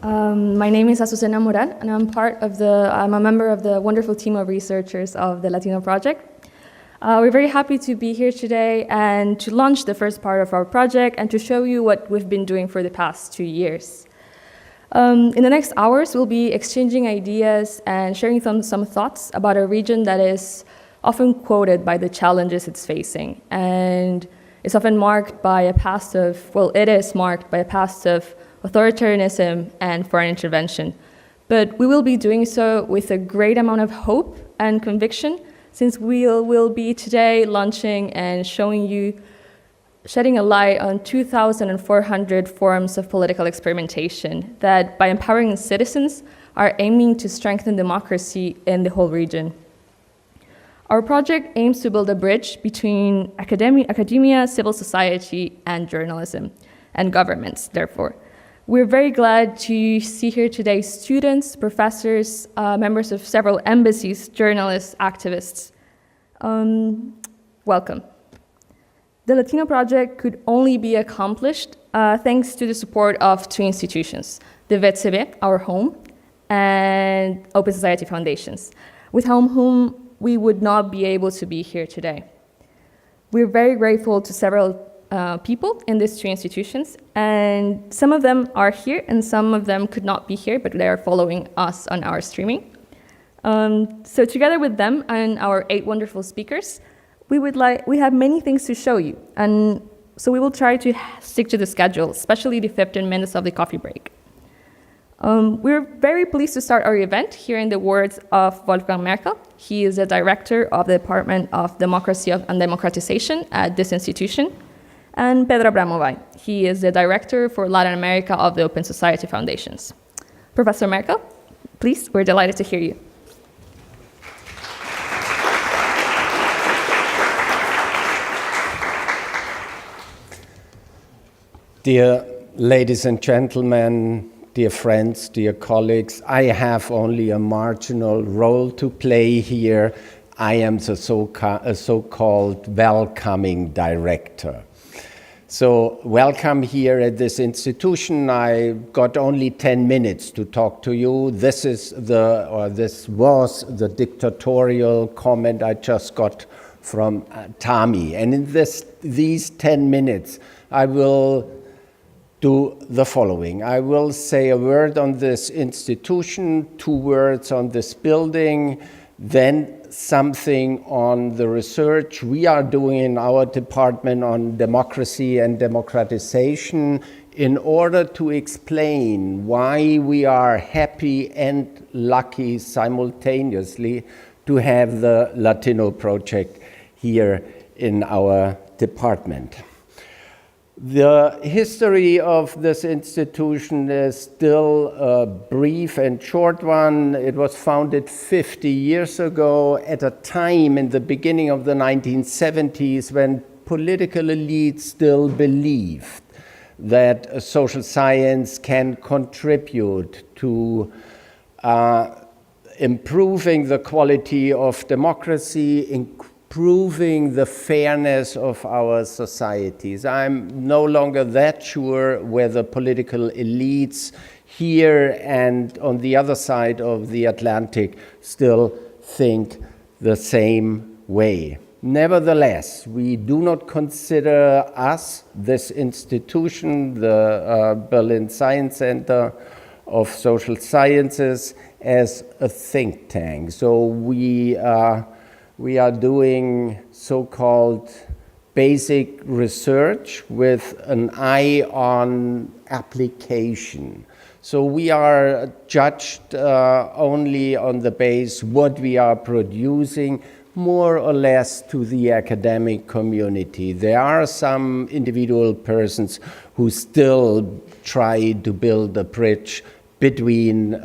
My name is Azucena Moran, and I'm a member of the wonderful team of researchers of the LATINNO Project. We're very happy to be here today and to launch the first part of our project and to show you what we've been doing for the past 2 years. In the next hours, we'll be exchanging ideas and sharing some thoughts about a region that is often quoted by the challenges it's facing. And it's often marked by a past of, well, it is marked by a past of authoritarianism and foreign intervention. But we will be doing so with a great amount of hope and conviction, since we'll be today launching and shedding a light on 2,400 forms of political experimentation that, by empowering citizens, are aiming to strengthen democracy in the whole region. Our project aims to build a bridge between academia, civil society, and journalism, and governments, therefore. We're very glad to see here today students, professors, members of several embassies, journalists, activists. Welcome. The LATINNO Project could only be accomplished thanks to the support of 2 institutions, the VETCB, our home, and Open Society Foundations, with whom we would not be able to be here today. We're very grateful to several people in these 2 institutions, and some of them are here and some of them could not be here, but they are following us on our streaming. So together with them and our 8 wonderful speakers, we have many things to show you, and so we will try to stick to the schedule, especially the 15 minutes of the coffee break. We're very pleased to start our event here in the words of Wolfgang Merkel. He is the director of the Department of Democracy and Democratization at this institution, and Pedro Abramovay. He is the director for Latin America of the Open Society Foundations. Professor Merkel, please, we're delighted to hear you. Dear ladies and gentlemen, dear friends, dear colleagues, I have only a marginal role to play here. I am the so-called welcoming director. So welcome here at this institution. I got only 10 minutes to talk to you. This was the dictatorial comment I just got from Tami. And in these 10 minutes, I will do the following. I will say a word on this institution, 2 words on this building, then something on the research we are doing in our department on democracy and democratization in order to explain why we are happy and lucky simultaneously to have the LATINNO Project here in our department. The history of this institution is still a brief and short one. It was founded 50 years ago at a time in the beginning of the 1970s when political elites still believed that social science can contribute to improving the quality of democracy, improving the fairness of our societies. I'm no longer that sure whether political elites here and on the other side of the Atlantic still think the same way. Nevertheless, we do not consider us, this institution, the Berlin Science Center of Social Sciences, as a think tank. So we are doing so-called basic research with an eye on application. So we are judged only on the base what we are producing, more or less to the academic community. There are some individual persons who still try to build a bridge between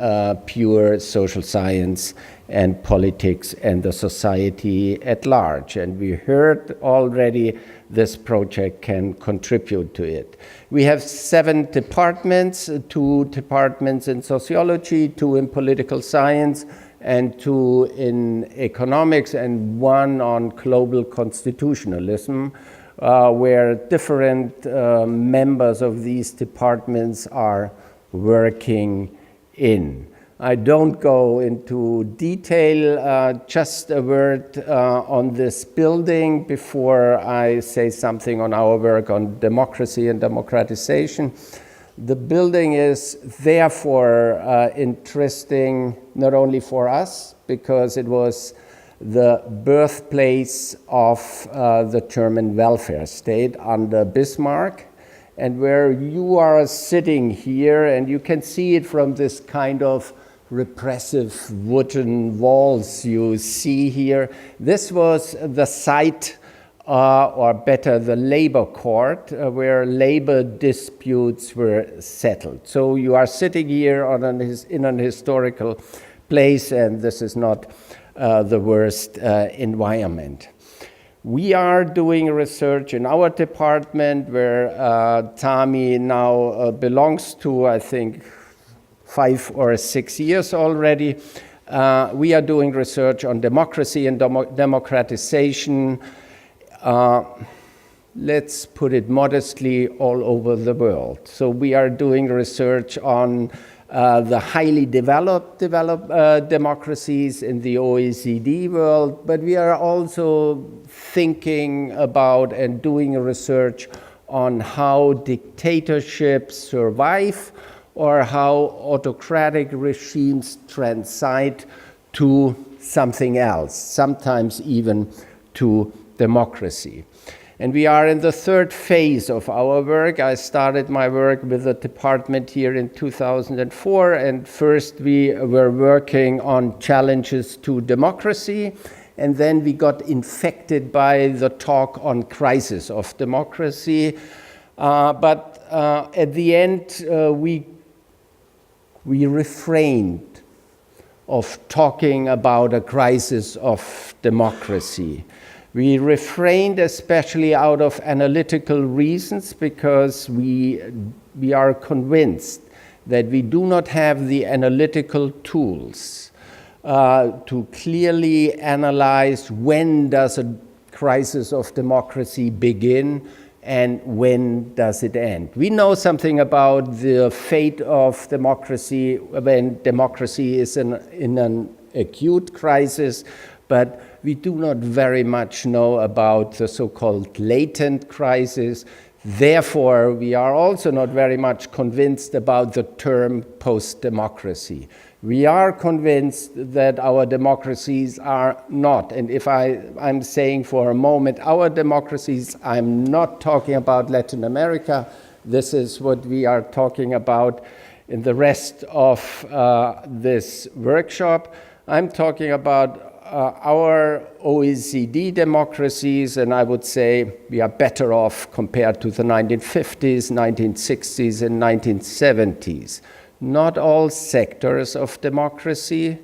pure social science and politics and the society at large. And we heard already this project can contribute to it. We have 7 departments, 2 departments in sociology, 2 in political science, and 2 in economics, and 1 on global constitutionalism, where different members of these departments are working in. I don't go into detail, just a word on this building before I say something on our work on democracy and democratization. The building is therefore interesting not only for us, because it was the birthplace of the German welfare state under Bismarck, and where you are sitting here, and you can see it from this kind of repressive wooden walls you see here. This was the site, or better, the labor court, where labor disputes were settled. So you are sitting here in an historical place, and this is not the worst environment. We are doing research in our department, where Tami now belongs to, I think, 5 or 6 years already. We are doing research on democracy and democratization, let's put it modestly, all over the world. So we are doing research on the highly developed democracies in the OECD world, but we are also thinking about and doing research on how dictatorships survive, or how autocratic regimes transite to something else, sometimes even to democracy. And we are in the third phase of our work. I started my work with the department here in 2004, and first we were working on challenges to democracy, and then we got infected by the talk on crisis of democracy. But at the end, we refrained of talking about a crisis of democracy. We refrained especially out of analytical reasons, because we are convinced that we do not have the analytical tools to clearly analyze when does a crisis of democracy begin and when does it end. We know something about the fate of democracy when democracy is in an acute crisis, but we do not very much know about the so-called latent crisis. Therefore, we are also not very much convinced about the term post-democracy. We are convinced that our democracies are not, and if I'm saying for a moment our democracies, I'm not talking about Latin America. This is what we are talking about in the rest of this workshop. I'm talking about our OECD democracies, and I would say we are better off compared to the 1950s, 1960s, and 1970s. Not all sectors of democracy.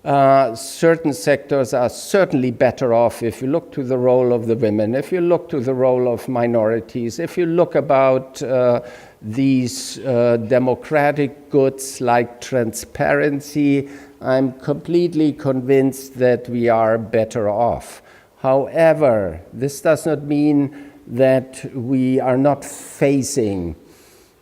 Certain sectors are certainly better off if you look to the role of the women, if you look to the role of minorities, if you look about these democratic goods like transparency. I'm completely convinced that we are better off. However, this does not mean that we are not facing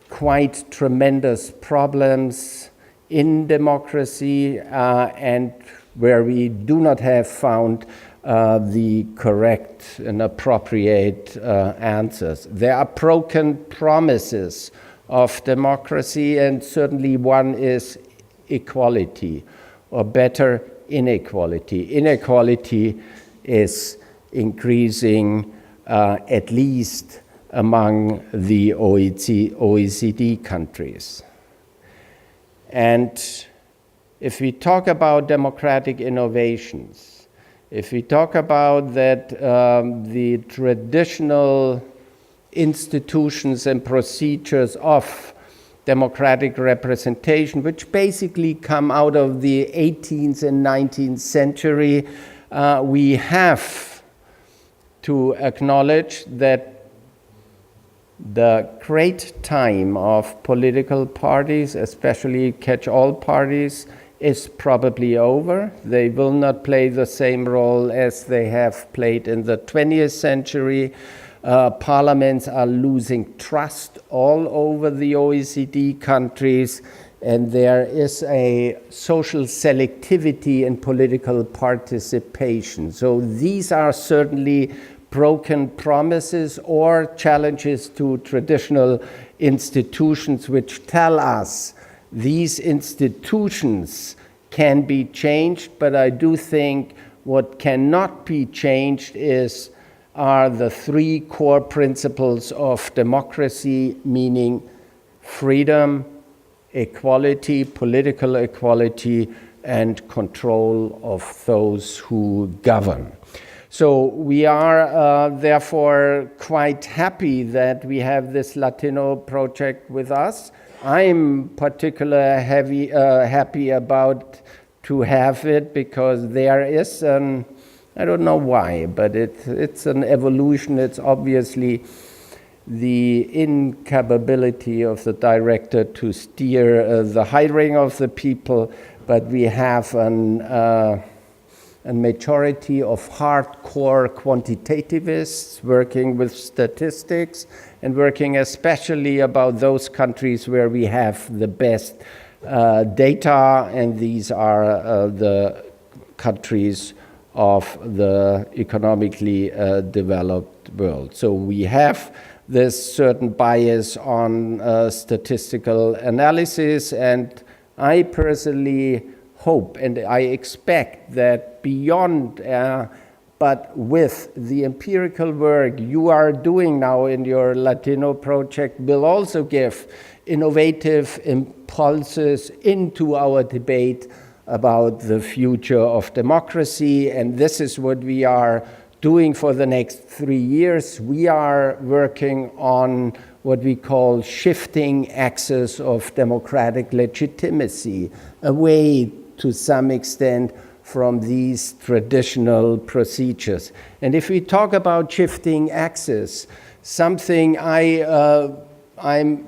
quite tremendous problems in democracy and where we do not have found the correct and appropriate answers. There are broken promises of democracy, and certainly one is equality, or better, inequality. Inequality is increasing, at least among the OECD countries. And if we talk about democratic innovations, if we talk about that the traditional institutions and procedures of democratic representation, which basically come out of the 18th and 19th century, we have to acknowledge that the great time of political parties, especially catch-all parties, is probably over. They will not play the same role as they have played in the 20th century. Parliaments are losing trust all over the OECD countries, and there is a social selectivity in political participation. So these are certainly broken promises or challenges to traditional institutions which tell us these institutions can be changed, but I do think what cannot be changed are the three core principles of democracy, meaning freedom, equality, political equality, and control of those who govern. So we are therefore quite happy that we have this Latino project with us. I'm particularly happy about to have it because there is I don't know why, but it's an evolution. It's obviously the incapability of the director to steer the hiring of the people, but we have a majority of hardcore quantitativists working with statistics and working especially about those countries where we have the best data, and these are the countries of the economically developed world. So we have this certain bias on statistical analysis, and I personally hope and I expect that beyond, but with the empirical work you are doing now in your Latino project will also give innovative impulses into our debate about the future of democracy, and this is what we are doing for the next 3 years. We are working on what we call shifting axis of democratic legitimacy, away to some extent from these traditional procedures. And if we talk about shifting axis, something I'm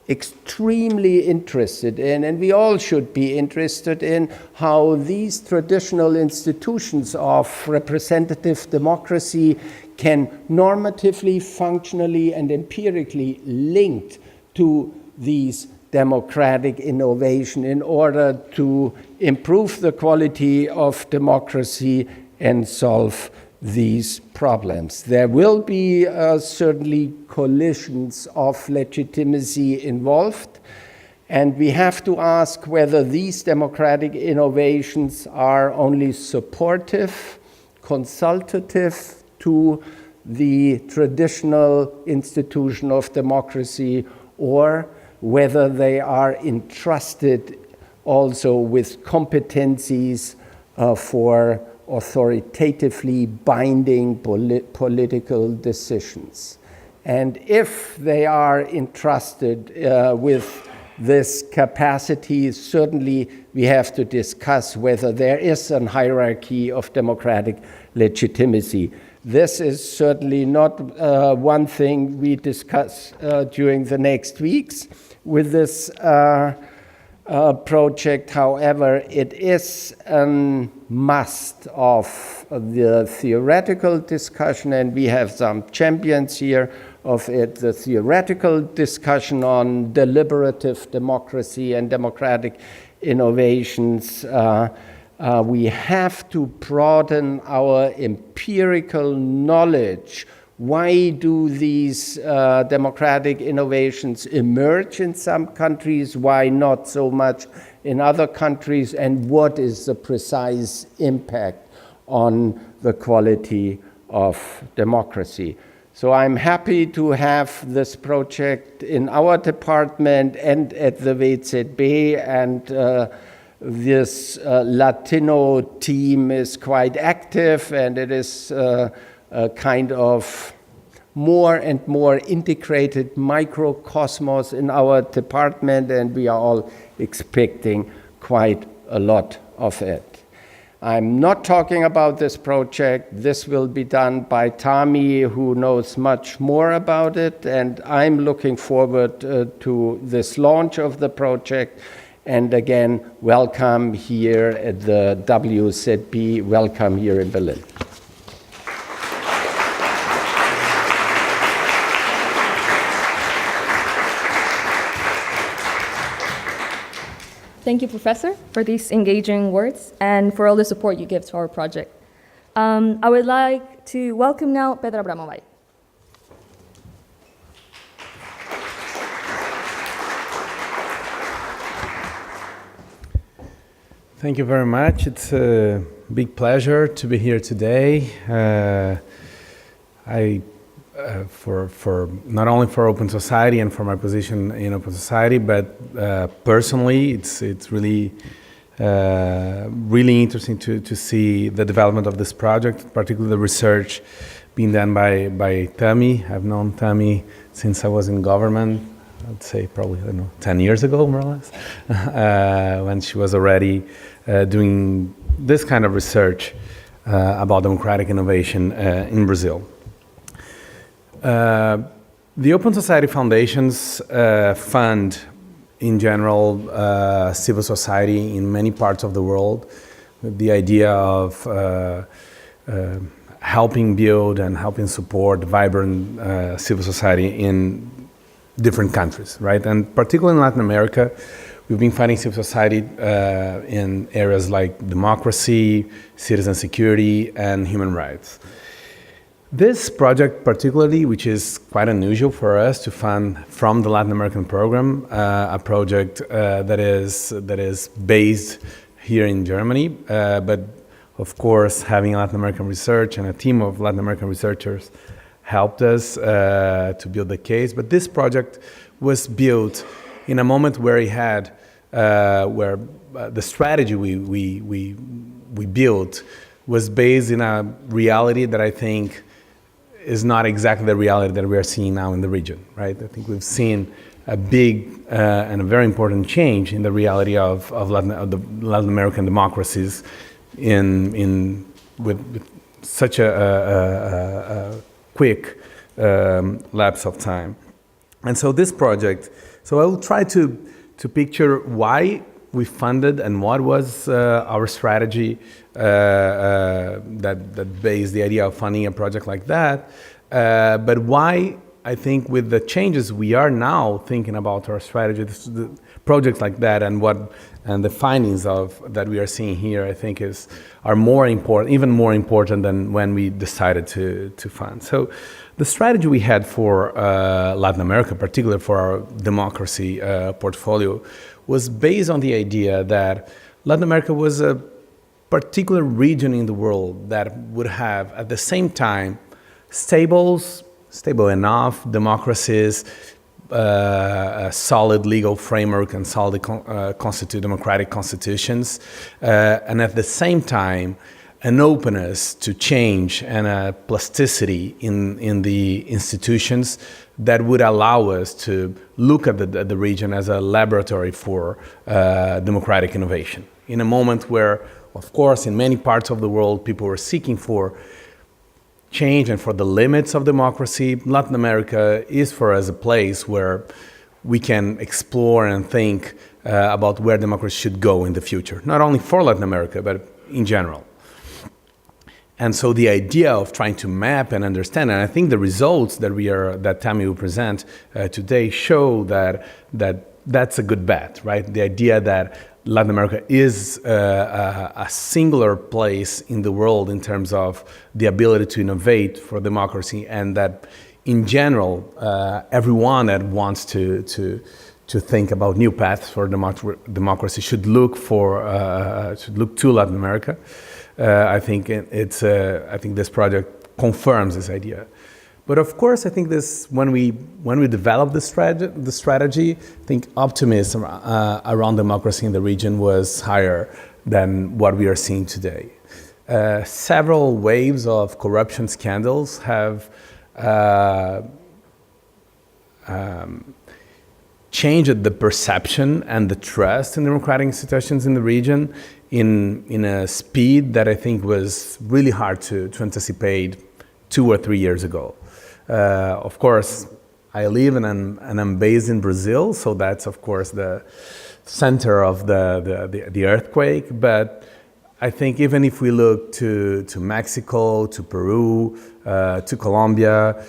extremely interested in, and we all should be interested in, how these traditional institutions of representative democracy can normatively, functionally, and empirically linked to these democratic innovation in order to improve the quality of democracy and solve these problems. There will be certainly collisions of legitimacy involved, and we have to ask whether these democratic innovations are only supportive, consultative to the traditional institution of democracy, or whether they are entrusted also with competencies for authoritatively binding political decisions. And if they are entrusted with this capacity, certainly we have to discuss whether there is a hierarchy of democratic legitimacy. This is certainly not one thing we discuss during the next weeks with this project. However, it is a must of the theoretical discussion, and we have some champions here of it. The theoretical discussion on deliberative democracy and democratic innovations. We have to broaden our empirical knowledge. Why do these democratic innovations emerge in some countries? Why not so much in other countries? And what is the precise impact on the quality of democracy? So I'm happy to have this project in our department and at the WZB, and this Latino team is quite active, and it is a kind of more and more integrated microcosmos in our department, and we are all expecting quite a lot of it. I'm not talking about this project. This will be done by Tami, who knows much more about it, and I'm looking forward to this launch of the project. And again, welcome here at the WZB, welcome here in Berlin. Thank you, Professor, for these engaging words and for all the support you give to our project. I would like to welcome now Petra Abramovic. Thank you very much. It's a big pleasure to be here today. For not only for Open Society and for my position in Open Society, but personally, it's really interesting to see the development of this project, particularly the research being done by Tami. I've known Tami since I was in government. I'd say probably 10 years ago, more or less, when she was already doing this kind of research about democratic innovation in Brazil. The Open Society Foundations fund, in general, civil society in many parts of the world, with the idea of helping build and helping support vibrant civil society in different countries, right? And particularly in Latin America, we've been funding civil society in areas like democracy, citizen security, and human rights. This project particularly, which is quite unusual for us to fund from the Latin American program, a project that is based here in Germany, but of course having Latin American research and a team of Latin American researchers helped us to build the case. But this project was built in a moment where it had, where the strategy we built was based in a reality that I think is not exactly the reality that we are seeing now in the region, right? I think we've seen a big and a very important change in the reality of the Latin American democracies with such a quick lapse of time. And so this project, so I will try to picture why we funded and what was our strategy that based the idea of funding a project like that, but why I think with the changes we are now thinking about our strategy, the projects like that and the findings that we are seeing here, I think are more important, even more important than when we decided to fund. So the strategy we had for Latin America, particularly for our democracy portfolio, was based on the idea that Latin America was a particular region in the world that would have at the same time stable enough democracies, a solid legal framework and solid democratic constitutions, and at the same time an openness to change and a plasticity in the institutions that would allow us to look at the region as a laboratory for democratic innovation. In a moment where, of course, in many parts of the world, people were seeking for change and for the limits of democracy, Latin America is for us a place where we can explore and think about where democracy should go in the future, not only for Latin America, but in general. And so the idea of trying to map and understand, and I think the results that Tami will present today show that's a good bet, right? The idea that Latin America is a singular place in the world in terms of the ability to innovate for democracy, and that in general, everyone that wants to think about new paths for democracy should look to Latin America. I think this project confirms this idea. But of course, I think when we developed the strategy, I think optimism around democracy in the region was higher than what we are seeing today. Several waves of corruption scandals have changed the perception and the trust in democratic institutions in the region in a speed that I think was really hard to anticipate 2 or 3 years ago. Of course, I live and I'm based in Brazil, so that's of course the center of the earthquake. But I think even if we look to Mexico, to Peru, to Colombia,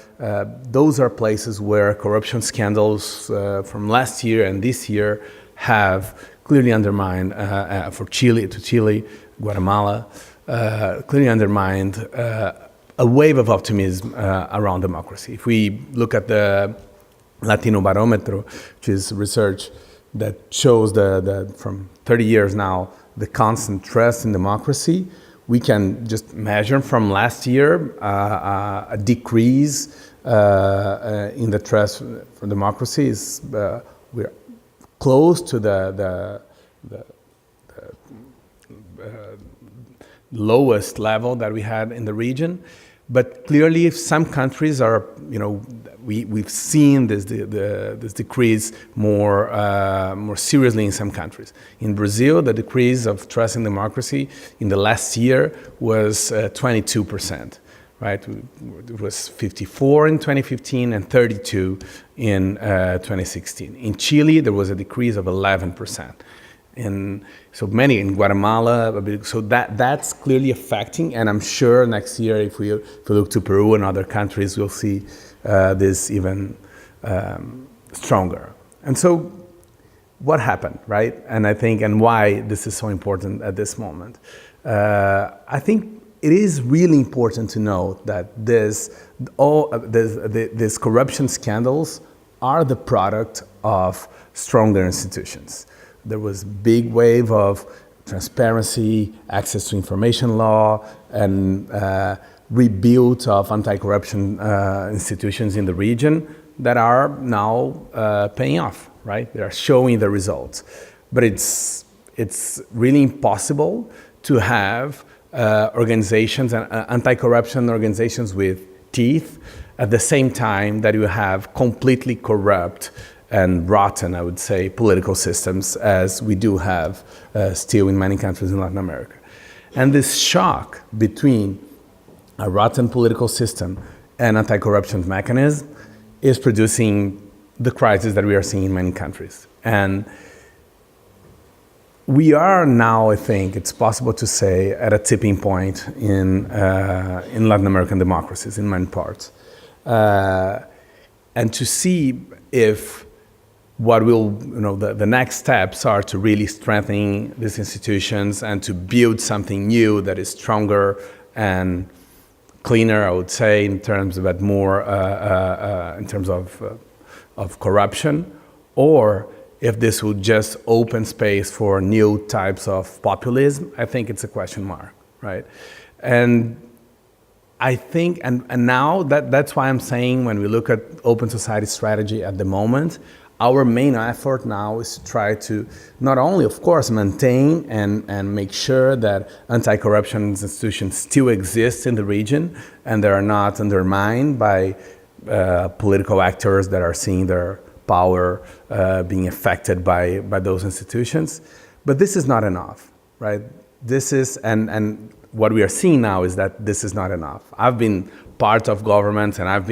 those are places where corruption scandals from last year and this year have clearly undermined for Chile, Guatemala, clearly undermined a wave of optimism around democracy. If we look at the Latino Barometro, which is research that shows from 30 years now, the constant trust in democracy, we can just measure from last year a decrease in the trust for democracy. We're close to the lowest level that we had in the region. But clearly, if some countries are, we've seen this decrease more seriously in some countries. In Brazil, the decrease of trust in democracy in the last year was 22%, right? It was 54 in 2015 and 32 in 2016. In Chile, there was a decrease of 11%. So many in Guatemala, so that's clearly affecting, and I'm sure next year if we look to Peru and other countries, we'll see this even stronger. And so what happened, right? And I think, and why this is so important at this moment. I think it is really important to note that these corruption scandals are the product of stronger institutions. There was a big wave of transparency, access to information law, and rebuild of anti-corruption institutions in the region that are now paying off, right? They are showing the results. But it's really impossible to have organizations, anti-corruption organizations with teeth, at the same time that you have completely corrupt and rotten, I would say, political systems, as we do have still in many countries in Latin America. And this shock between a rotten political system and anti-corruption mechanism is producing the crisis that we are seeing in many countries. And we are now, I think, it's possible to say, at a tipping point in Latin American democracies in many parts. And to see if what will, the next steps are to really strengthen these institutions and to build something new that is stronger and cleaner, I would say, in terms of of corruption, or if this will just open space for new types of populism. I think it's a question mark, right? And I think, and now that's why I'm saying when we look at open society strategy at the moment, our main effort now is to try to not only, of course, maintain and make sure that anti-corruption institutions still exist in the region and they are not undermined by political actors that are seeing their power being affected by those institutions. But this is not enough, right? This is, and what we are seeing now is that this is not enough. I've been part of government, and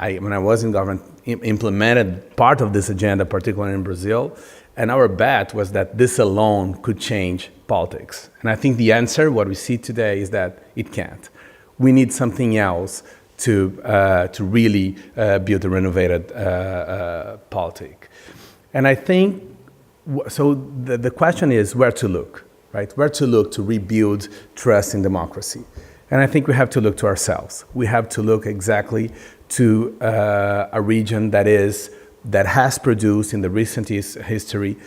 when I was in government, implemented part of this agenda, particularly in Brazil, and our bet was that this alone could change politics. And I think the answer, what we see today, is that it can't. We need something else to really build a renovated politic. And I think, so the question is where to look, right? Where to look to rebuild trust in democracy. And I think we have to look to ourselves. We have to look exactly to a region that has produced in the recent history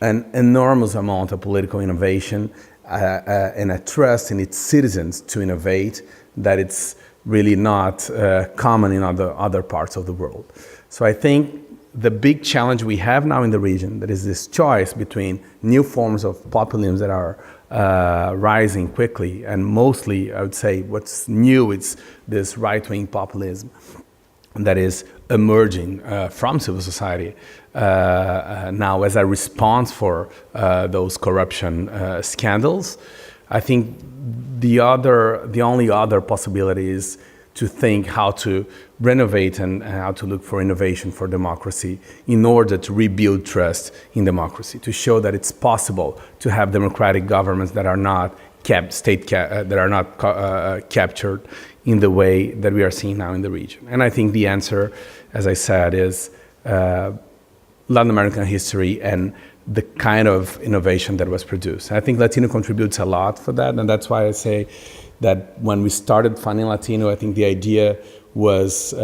an enormous amount of political innovation and a trust in its citizens to innovate that it's really not common in other parts of the world. So I think the big challenge we have now in the region, that is this choice between new forms of populism that are rising quickly, and mostly, I would say, what's new is this right-wing populism that is emerging from civil society now as a response for those corruption scandals. I think the only other possibility is to think how to renovate and how to look for innovation for democracy in order to rebuild trust in democracy, to show that it's possible to have democratic governments that are not captured in the way that we are seeing now in the region. And I think the answer, as I said, is Latin American history and the kind of innovation that was produced. I think Latino contributes a lot for that, and that's why I say that when we started funding Latino, I think the idea was,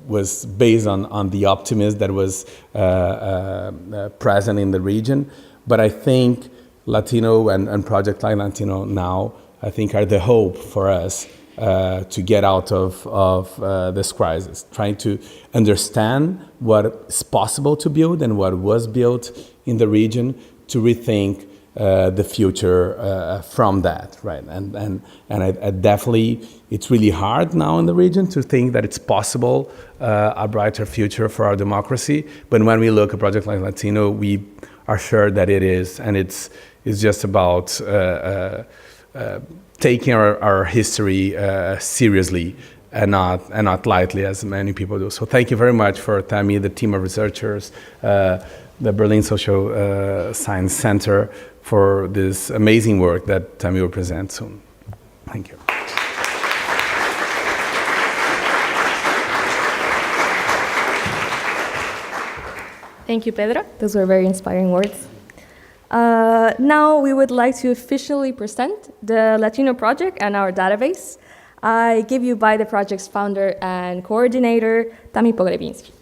was based on the optimism that was present in the region. But I think Latino and projects like Latino now, I think, are the hope for us to get out of this crisis, trying to understand what is possible to build and what was built in the region, to rethink the future from that, right? And I definitely, it's really hard now in the region to think that it's possible a brighter future for our democracy. But when we look at a project like Latino, we are sure that it is, and it's just about taking our history seriously and not lightly, as many people do. So thank you very much for Tammy, the team of researchers, the Berlin Social Science Center, for this amazing work that Tammy will present soon. Thank you. Thank you, Pedro. Those were very inspiring words. Now we would like to officially present the LATINNO Project and our database. I give you by the project's founder and coordinator, Tammy Pogrebinski.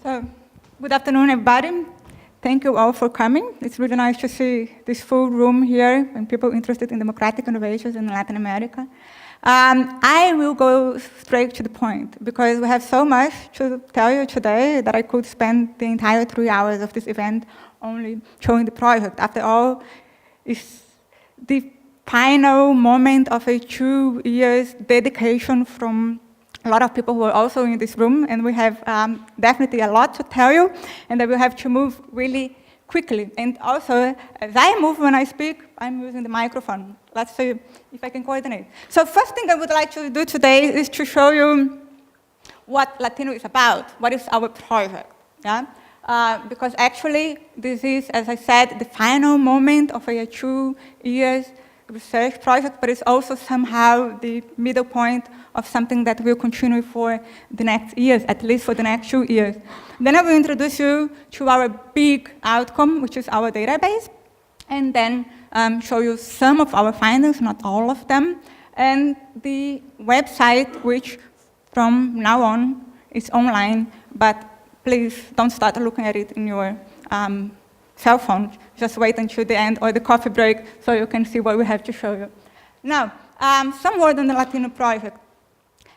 So, good afternoon, everybody. Thank you all for coming. It's really nice to see this full room here and people interested in democratic innovations in Latin America. I will go straight to the point because we have so much to tell you today that I could spend the entire 3 hours of this event only showing the project. After all, it's the final moment of a 2 years dedication from a lot of people who are also in this room, and we have definitely a lot to tell you, and that we have to move really quickly. And also, as I move when I speak, I'm using the microphone. Let's see if I can coordinate. So first thing I would like to do today is to show you what Latino is about, what is our project, yeah? Because actually, this is, as I said, the final moment of a 2 years research project, but it's also somehow the middle point of something that will continue for the next years, at least for the next 2 years. Then I will introduce you to our big outcome, which is our database, and then show you some of our findings, not all of them, and the website, which from now on is online, but please don't start looking at it in your cell phone. Just wait until the end or the coffee break so you can see what we have to show you. Now, some word on the Latino Project.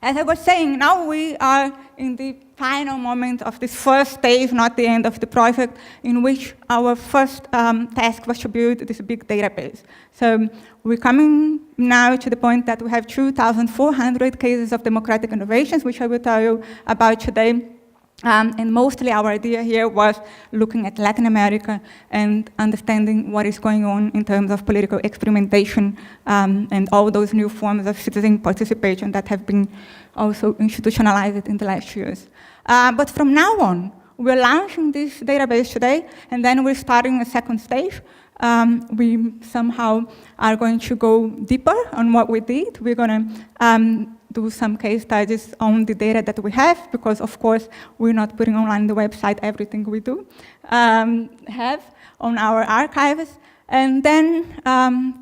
As I was saying, now we are in the final moment of this first stage, not the end of the project, in which our first task was to build this big database. So we're coming now to the point that we have 2,400 cases of democratic innovations, which I will tell you about today. And mostly our idea here was looking at Latin America and understanding what is going on in terms of political experimentation and all those new forms of citizen participation that have been also institutionalized in the last years. But from now on, we're launching this database today, and then we're starting a second stage. We somehow are going to go deeper on what we did. We're going to do some case studies on the data that we have, because of course we're not putting online the website everything we do have on our archives. And then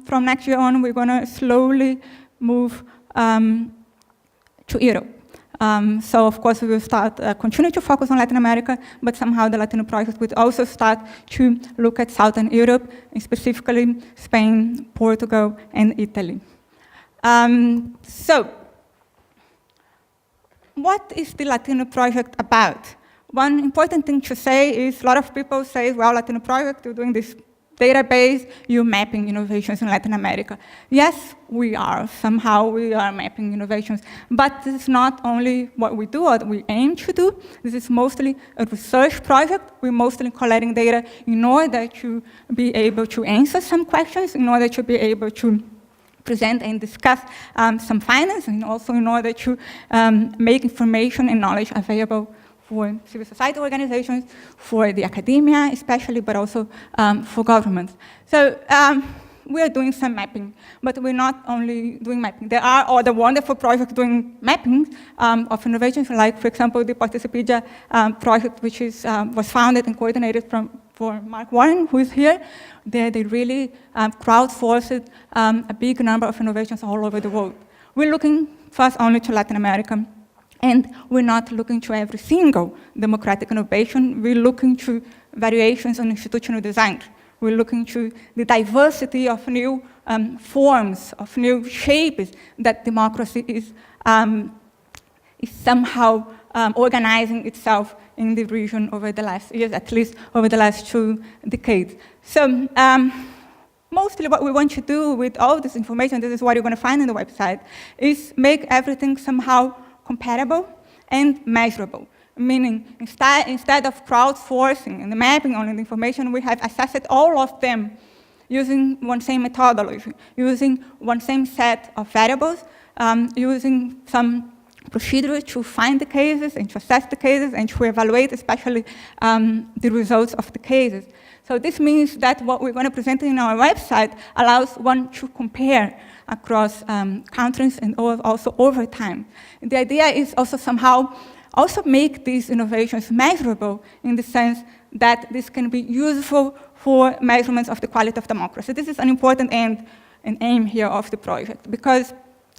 from next year on, we're going to slowly move to Europe. So of course we will start continue to focus on Latin America, but somehow the Latino Project would also start to look at Southern Europe, and specifically Spain, Portugal, and Italy. So what is the Latino Project about? One important thing to say is a lot of people say, well, Latino Project, you're doing this database, you're mapping innovations in Latin America. Yes, we are. Somehow we are mapping innovations. But this is not only what we do, what we aim to do. This is mostly a research project. We're mostly collecting data in order to be able to answer some questions, in order to be able to present and discuss some findings, and also in order to make information and knowledge available for civil society organizations, for the academia especially, but also for governments. So we are doing some mapping, but we're not only doing mapping. There are other wonderful projects doing mapping of innovations, like, for example, the Participator project, which was founded and coordinated for Mark Warren, who is here. They really crowdsourced a big number of innovations all over the world. We're looking first only to Latin America, and we're not looking to every single democratic innovation. We're looking to variations on institutional design. We're looking to the diversity of new forms, of new shapes that democracy is somehow organizing itself in the region over the last years, at least over the last 2 decades. So mostly what we want to do with all this information, this is what you're going to find on the website, is make everything somehow comparable and measurable. Meaning, instead of crowdsourcing and mapping only the information, we have assessed all of them using one same methodology, using one same set of variables, using some procedure to find the cases and to assess the cases and to evaluate especially the results of the cases. So this means that what we're going to present in our website allows one to compare across countries and also over time. And the idea is also somehow also make these innovations measurable in the sense that this can be useful for measurements of the quality of democracy. This is an important end and aim here of the project, because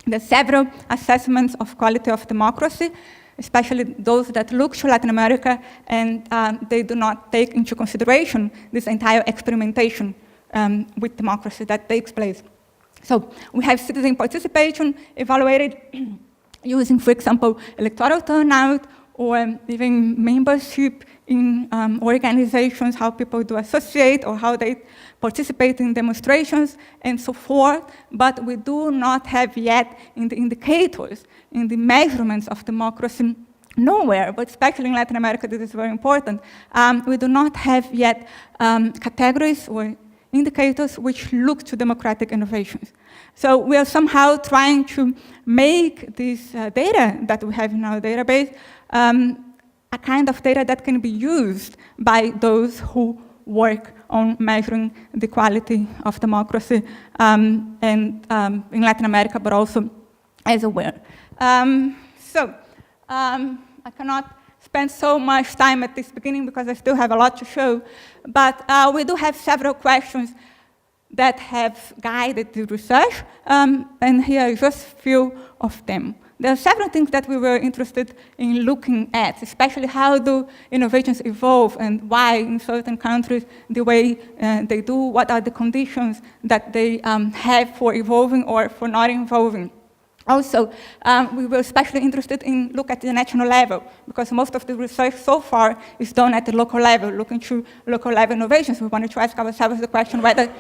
there are several assessments of quality of democracy, especially those that look to Latin America, and they do not take into consideration this entire experimentation with democracy that takes place. So we have citizen participation evaluated using, for example, electoral turnout, or even membership in organizations, how people do associate, or how they participate in demonstrations, and so forth. But we do not have yet in the indicators, in the measurements of democracy, nowhere, but especially in Latin America, this is very important, we do not have yet categories or indicators which look to democratic innovations. So we are somehow trying to make this data that we have in our database a kind of data that can be used by those who work on measuring the quality of democracy and in Latin America, but also elsewhere. I cannot spend so much time at this beginning because I still have a lot to show, but we do have several questions that have guided the research, and here are just a few of them. There are several things that we were interested in looking at, especially how do innovations evolve and why in certain countries the way they do, what are the conditions that they have for evolving or for not evolving. Also, we were especially interested in look at the national level, because most of the research so far is done at the local level, looking to local level innovations. We wanted to ask ourselves the question whether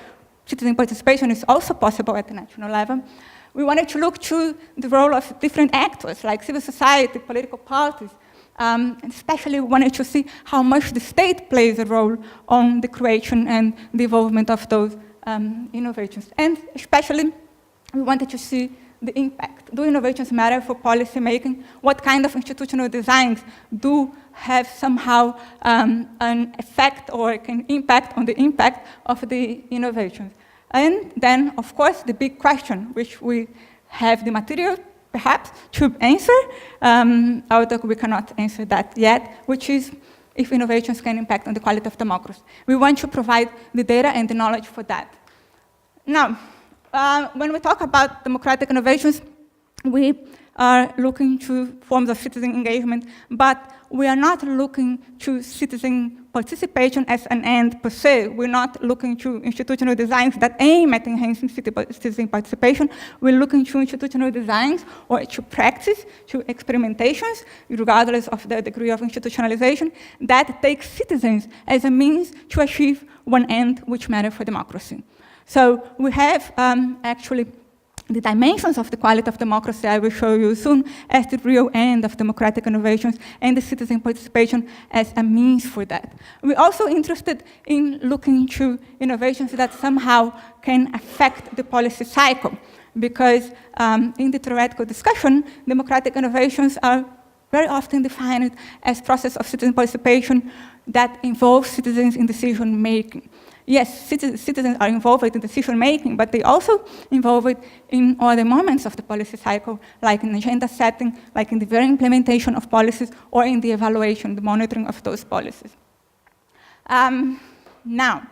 citizen participation is also possible at the national level. We wanted to look to the role of different actors, like civil society, political parties, and especially we wanted to see how much the state plays a role on the creation and the involvement of those innovations. And especially, we wanted to see the impact. Do innovations matter for policy making? What kind of institutional designs do have somehow an effect or can impact on the impact of the innovations? And then, of course, the big question, which we have the material, perhaps, to answer, although we cannot answer that yet, which is if innovations can impact on the quality of democracy. We want to provide the data and the knowledge for that. Now, when we talk about democratic innovations, we are looking to forms of citizen engagement, but we are not looking to citizen participation as an end per se. We're not looking to institutional designs that aim at enhancing citizen participation. We're looking to institutional designs or to practice, to experimentations, regardless of the degree of institutionalization, that take citizens as a means to achieve one end which matters for democracy. So we have actually the dimensions of the quality of democracy I will show you soon as the real end of democratic innovations and the citizen participation as a means for that. We're also interested in looking to innovations that somehow can affect the policy cycle, because in the theoretical discussion, democratic innovations are very often defined as process of citizen participation that involves citizens in decision making. yes, citizens are involved in decision making, but they also involved in other moments of the policy cycle, like in agenda setting, like in the very implementation of policies, or in the evaluation, the monitoring of those policies. Now,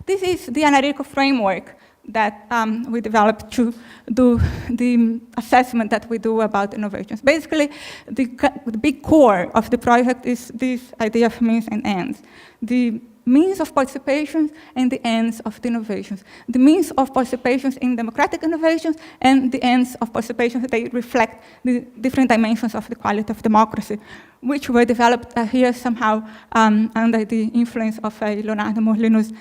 this is the analytical framework that we developed to do the assessment that we do about innovations. Basically, the big core of the project is this idea of means and ends. The means of participation and the ends of the innovations. The means of participation in democratic innovations and the ends of participation, they reflect the different dimensions of the quality of democracy, which were developed here somehow under the influence of Leonardo Morlino's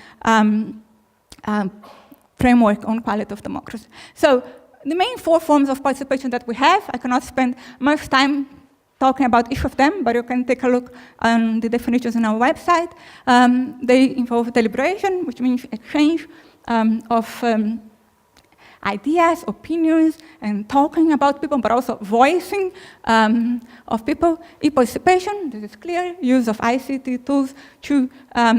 framework on quality of democracy. So the main 4 forms of participation that we have, I cannot spend much time talking about each of them, but you can take a look on the definitions on our website. They involve deliberation, which means exchange of ideas, opinions, and talking about people, but also voicing of people. E-participation, this is clear, use of ICT tools to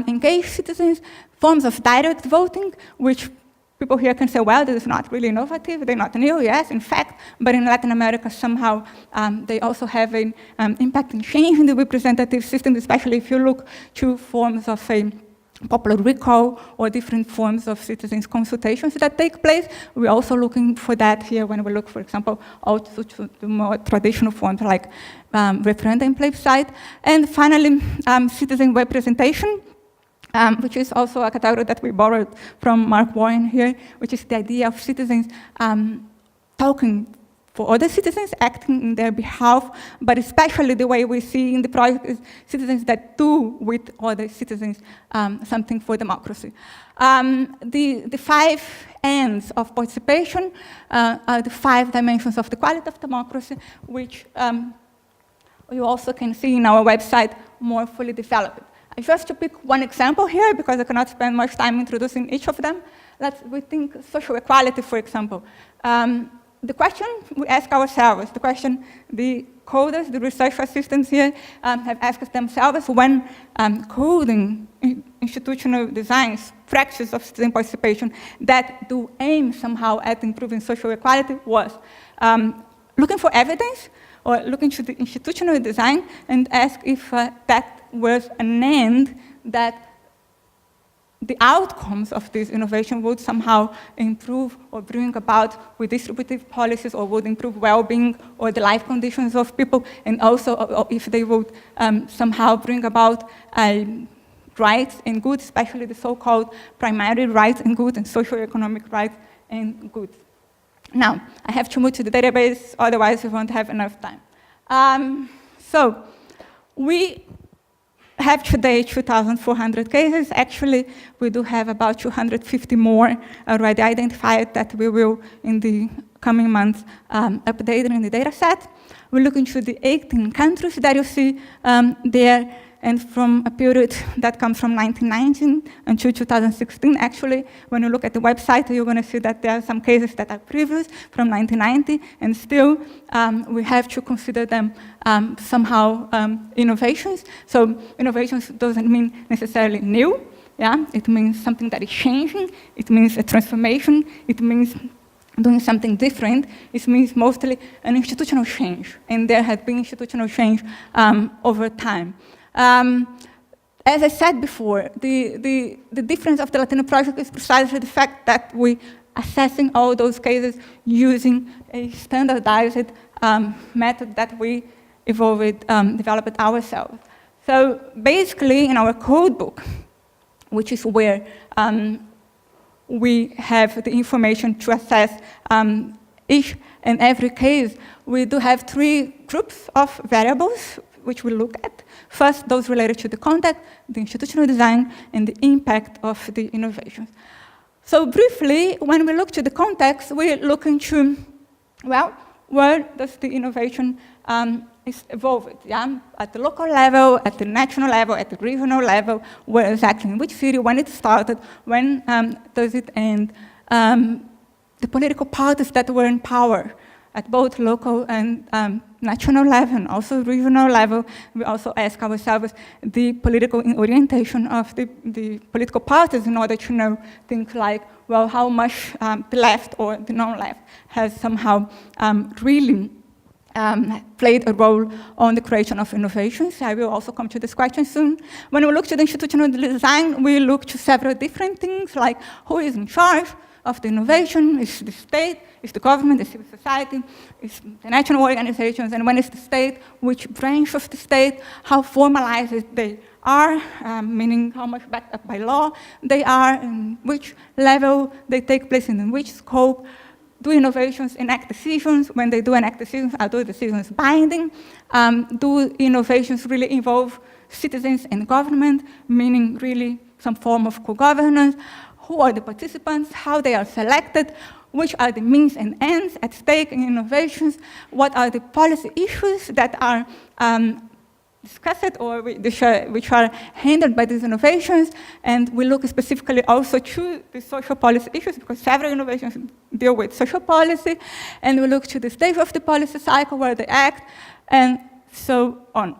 engage citizens. Forms of direct voting, which people here can say, well, this is not really innovative, they're not new, yes, in fact, but in Latin America, somehow, they also have an impact in changing the representative system, especially if you look to forms of popular recall or different forms of citizens' consultations that take place. We're also looking for that here when we look, for example, also to the more traditional forms like referenda and plebiscite. And finally, citizen representation, which is also a category that we borrowed from Mark Warren here, which is the idea of citizens talking for other citizens, acting in their behalf, but especially the way we see in the project is citizens that do with other citizens something for democracy. The 5 ends of participation are the 5 dimensions of the quality of democracy, which you also can see in our website more fully developed. Just to pick one example here, because I cannot spend much time introducing each of them, we think social equality, for example. The question we ask ourselves, the question the coders, the research assistants here have asked themselves when coding institutional designs, practices of citizen participation that do aim somehow at improving social equality was looking for evidence or looking to the institutional design and ask if that was an end that the outcomes of this innovation would somehow improve or bring about redistributive policies or would improve well-being or the life conditions of people, and also if they would somehow bring about rights and goods, especially the so-called primary rights and goods and socio-economic rights and goods. Now, I have to move to the database, otherwise we won't have enough time. So, we have today 2,400 cases. Actually, we do have about 250 more already identified that we will, in the coming months, update in the data set. We look into the 18 countries that you see there, and from a period that comes from 1919 until 2016, actually, when you look at the website, you're going to see that there are some cases that are previous from 1990, and still we have to consider them somehow innovations. So innovations doesn't mean necessarily new, yeah? It means something that is changing, it means a transformation, it means doing something different. It means mostly an institutional change, and there has been institutional change over time. As I said before, the difference of the LATINNO Project is precisely the fact that we assessing all those cases using a standardized method that we developed ourselves. So basically, in our code book, which is where we have the information to assess each and every case, we do have 3 groups of variables which we look at. First, those related to the context, the institutional design, and the impact of the innovations. So briefly, when we look to the context, we look into, well, where does the innovation is evolved, yeah? At the local level, at the national level, at the regional level, where exactly, in which city, when it started, when does it end? The political parties that were in power, at both local and national level and also regional level. We also ask ourselves the political orientation of the political parties in order to know things like, well, how much the left or the non-left has somehow really played a role on the creation of innovations. I will also come to this question soon. When we look to the institutional design, we look to several different things, like who is in charge of the innovation? Is the state? Is the government? The civil society? Is the national organizations? And when it's the state, which branch of the state? How formalized they are, meaning how much backed up by law they are, and which level they take place in which scope. Do innovations enact decisions? When they do enact decisions, are those decisions binding? Do innovations really involve citizens and government, meaning really some form of co-governance? Who are the participants? How they are selected? Which are the means and ends at stake in innovations? What are the policy issues that are discussed or which are handled by these innovations? And we look specifically also to the social policy issues, because several innovations deal with social policy, and we look to the stage of the policy cycle where they act, and so on.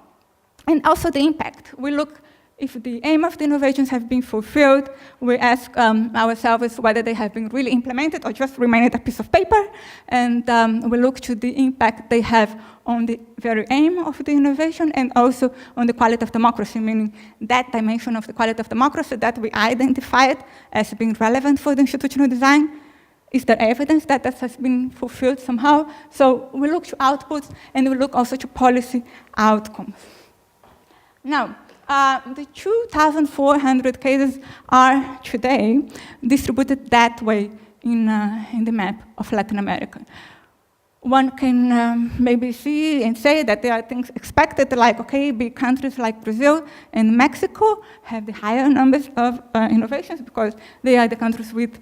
And also the impact. We look if the aim of the innovations have been fulfilled. We ask ourselves whether they have been really implemented or just remained a piece of paper, and we look to the impact they have on the very aim of the innovation and also on the quality of democracy, meaning that dimension of the quality of democracy that we identified as being relevant for the institutional design. Is there evidence that that has been fulfilled somehow? So we look to outputs and we look also to policy outcomes. Now, the 2,400 cases are today distributed that way in the map of Latin America. One can maybe see and say that there are things expected, like, okay, big countries like Brazil and Mexico have the higher numbers of innovations because they are the countries with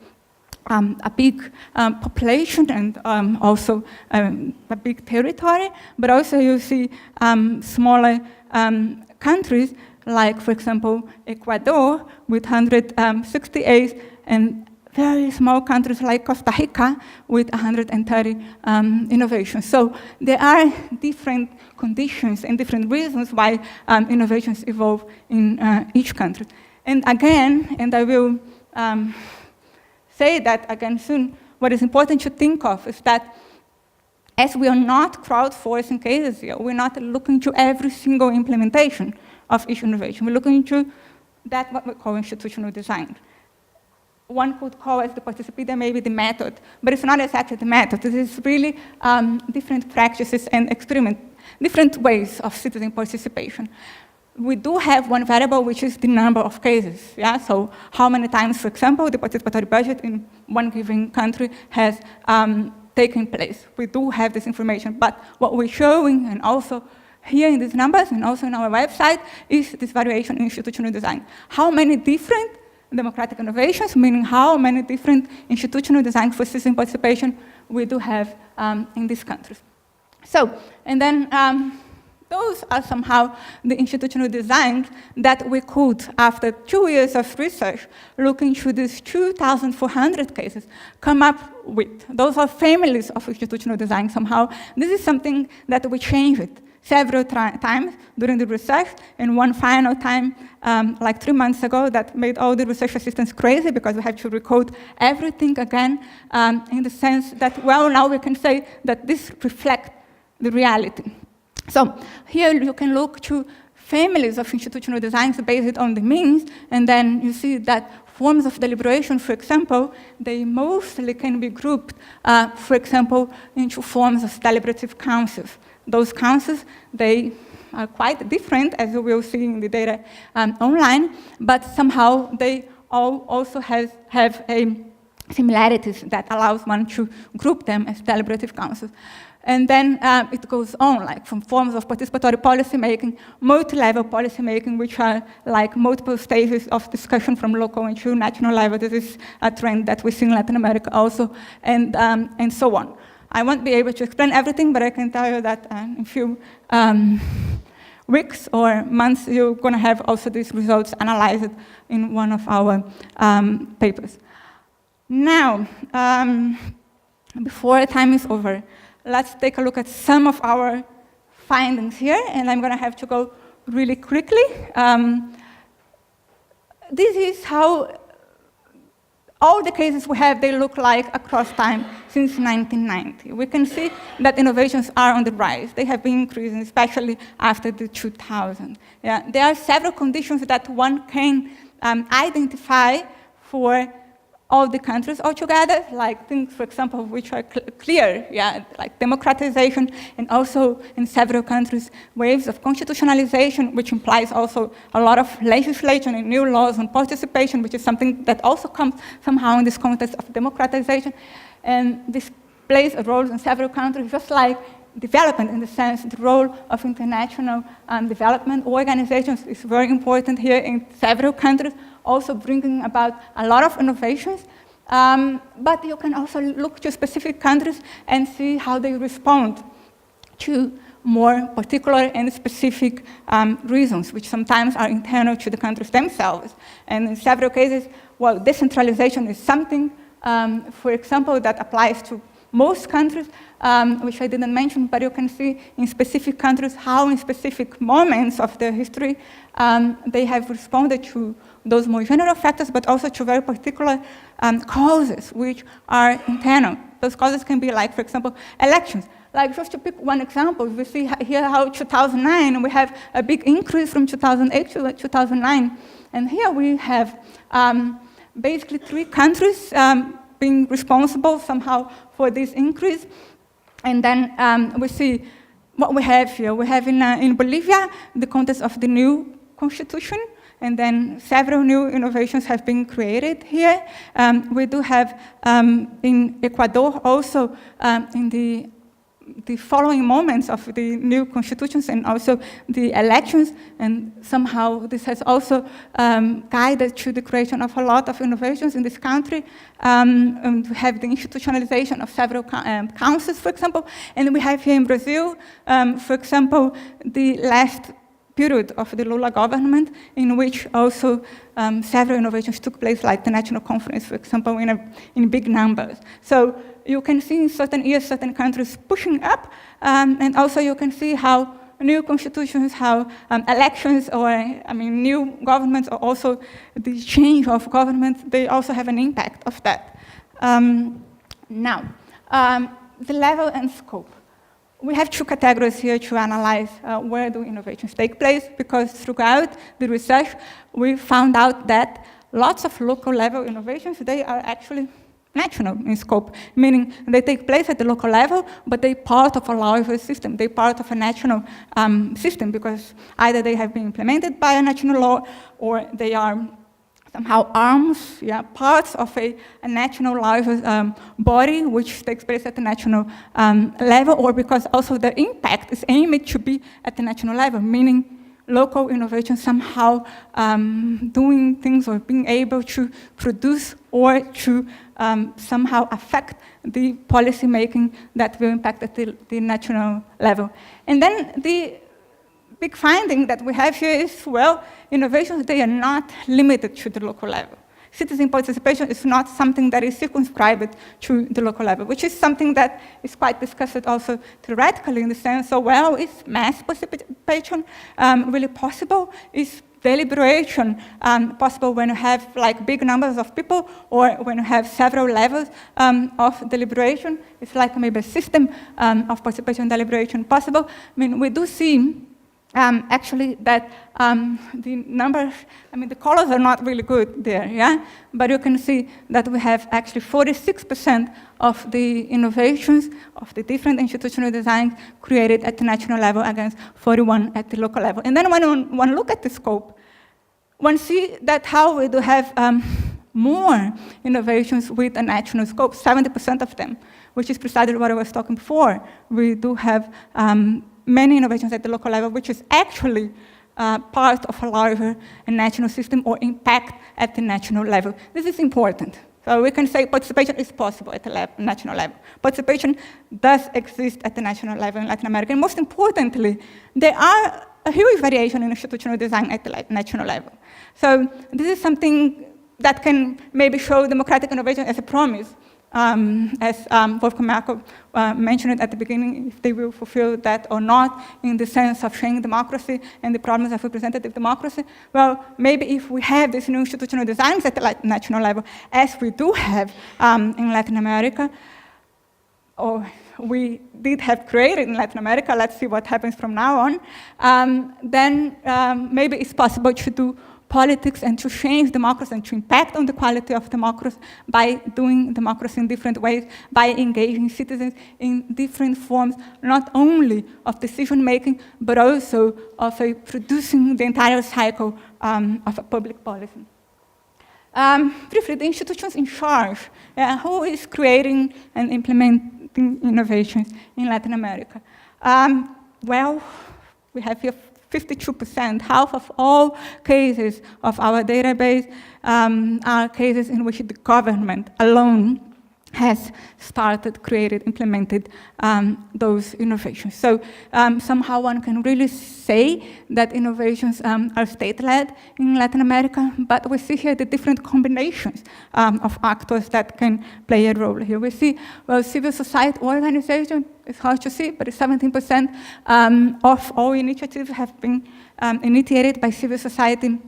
a big population and also a big territory. But also you see smaller countries, like, for example, Ecuador with 168, and very small countries like Costa Rica with 130 innovations. So there are different conditions and different reasons why innovations evolve in each country. And again, and I will say that again soon, what is important to think of is that as we are not crowdsourcing cases here, we're not looking to every single implementation of each innovation. We're looking into that what we call institutional design. One could call as the participatory maybe the method, but it's not exactly the method. It is really different practices and experiment, different ways of citizen participation. We do have one variable, which is the number of cases. Yeah? So how many times, for example, the participatory budget in one given country has taken place. We do have this information, but what we're showing, and also here in these numbers, and also in our website, is this variation in institutional design. How many different democratic innovations, meaning how many different institutional designs for citizen participation we do have in these countries. So, and then those are somehow the institutional designs that we could, after 2 years of research, looking through these 2,400 cases, come up with. Those are families of institutional design somehow. This is something that we changed several times during the research, and one final time, like 3 months ago, that made all the research assistants crazy because we had to recode everything again, in the sense that, well, now we can say that this reflects the reality. So here you can look to families of institutional designs based on the means, and then you see that forms of deliberation, for example, they mostly can be grouped, for example, into forms of deliberative councils. Those councils, they are quite different, as you will see in the data online, but somehow they all also have a similarities that allows one to group them as deliberative councils. And then it goes on, like from forms of participatory policymaking, multi-level policymaking, which are like multiple stages of discussion from local and to national level. This is a trend that we see in Latin America also, and so on. I won't be able to explain everything, but I can tell you that in a few weeks or months, you're going to have also these results analyzed in one of our papers. Now, before time is over, let's take a look at some of our findings here, and I'm going to have to go really quickly. This is how all the cases we have, they look like across time since 1990. We can see that innovations are on the rise. They have been increasing, especially after the 2000s. Yeah, there are several conditions that one can identify for all the countries altogether, like things, for example, which are clear, yeah, like democratization, and also in several countries, waves of constitutionalization, which implies also a lot of legislation and new laws on participation, which is something that also comes somehow in this context of democratization. And this plays a role in several countries, just like development in the sense, the role of international development organizations is very important here in several countries, also bringing about a lot of innovations. But you can also look to specific countries and see how they respond to more particular and specific reasons, which sometimes are internal to the countries themselves. And in several cases, well, decentralization is something, for example, that applies to most countries, which I didn't mention, but you can see in specific countries how in specific moments of their history they have responded to those more general factors, but also to very particular causes which are internal. Those causes can be like, for example, elections. Like just to pick one example, we see here how 2009, we have a big increase from 2008 to 2009. And here we have basically 3 countries being responsible somehow for this increase. And then we see what we have here. We have in Bolivia the context of the new constitution, and then several new innovations have been created here. We do have in Ecuador also in the following moments of the new constitutions and also the elections, and somehow this has also guided to the creation of a lot of innovations in this country. And we have the institutionalization of several councils, for example, and we have here in Brazil, for example, the last period of the Lula government, in which also several innovations took place, like the National Conference, for example, in big numbers. So you can see in certain years, certain countries pushing up, and also you can see how new constitutions, how elections, or new governments, or also the change of government, they also have an impact of that. Now, the level and scope. We have 2 categories here to analyze where do innovations take place, because throughout the research, we found out that lots of local level innovations, they are actually national in scope, meaning they take place at the local level, but they're part of a larger system. They're part of a national system, because either they have been implemented by a national law, or they are somehow arms, parts of a national larger body, which takes place at the national level, or because also the impact is aimed to be at the national level, meaning local innovation somehow doing things or being able to produce or to somehow affect the policy making that will impact at the national level. And then the big finding that we have here is, well, innovations, they are not limited to the local level. Citizen participation is not something that is circumscribed to the local level, which is something that is quite discussed also theoretically in the sense of, well, is mass participation really possible? Is deliberation possible when you have like big numbers of people, or when you have several levels of deliberation? It's like maybe a system of participation and deliberation possible. We do see actually that the numbers, the colors are not really good there, but you can see that we have actually 46% of the innovations of the different institutional designs created at the national level against 41 at the local level. And then when one look at the scope, one see that how we do have more innovations with a national scope, 70% of them, which is precisely what I was talking before. We do have many innovations at the local level, which is actually part of a larger national system or impact at the national level. This is important. So we can say participation is possible at the national level. Participation does exist at the national level in Latin America. And most importantly, there are a huge variation in institutional design at the national level. So this is something that can maybe show democratic innovation as a promise. as Wolfgang Merkel mentioned at the beginning, if they will fulfill that or not, in the sense of sharing democracy and the problems of representative democracy. Well, maybe if we have these new institutional designs at the national level, as we do have in Latin America, or we did have created in Latin America, let's see what happens from now on, then maybe it's possible to do politics and to change democracy and to impact on the quality of democracy by doing democracy in different ways, by engaging citizens in different forms, not only of decision-making, but also of producing the entire cycle of a public policy. Briefly, the institutions in charge, who is creating and implementing innovations in Latin America? Well, we have here 52%, half of all cases of our database are cases in which the government alone has started, created, implemented those innovations. So somehow one can really say that innovations are state-led in Latin America, but we see here the different combinations of actors that can play a role here. We see, well, civil society organizations, it's hard to see, but 17% of all initiatives have been initiated by civil society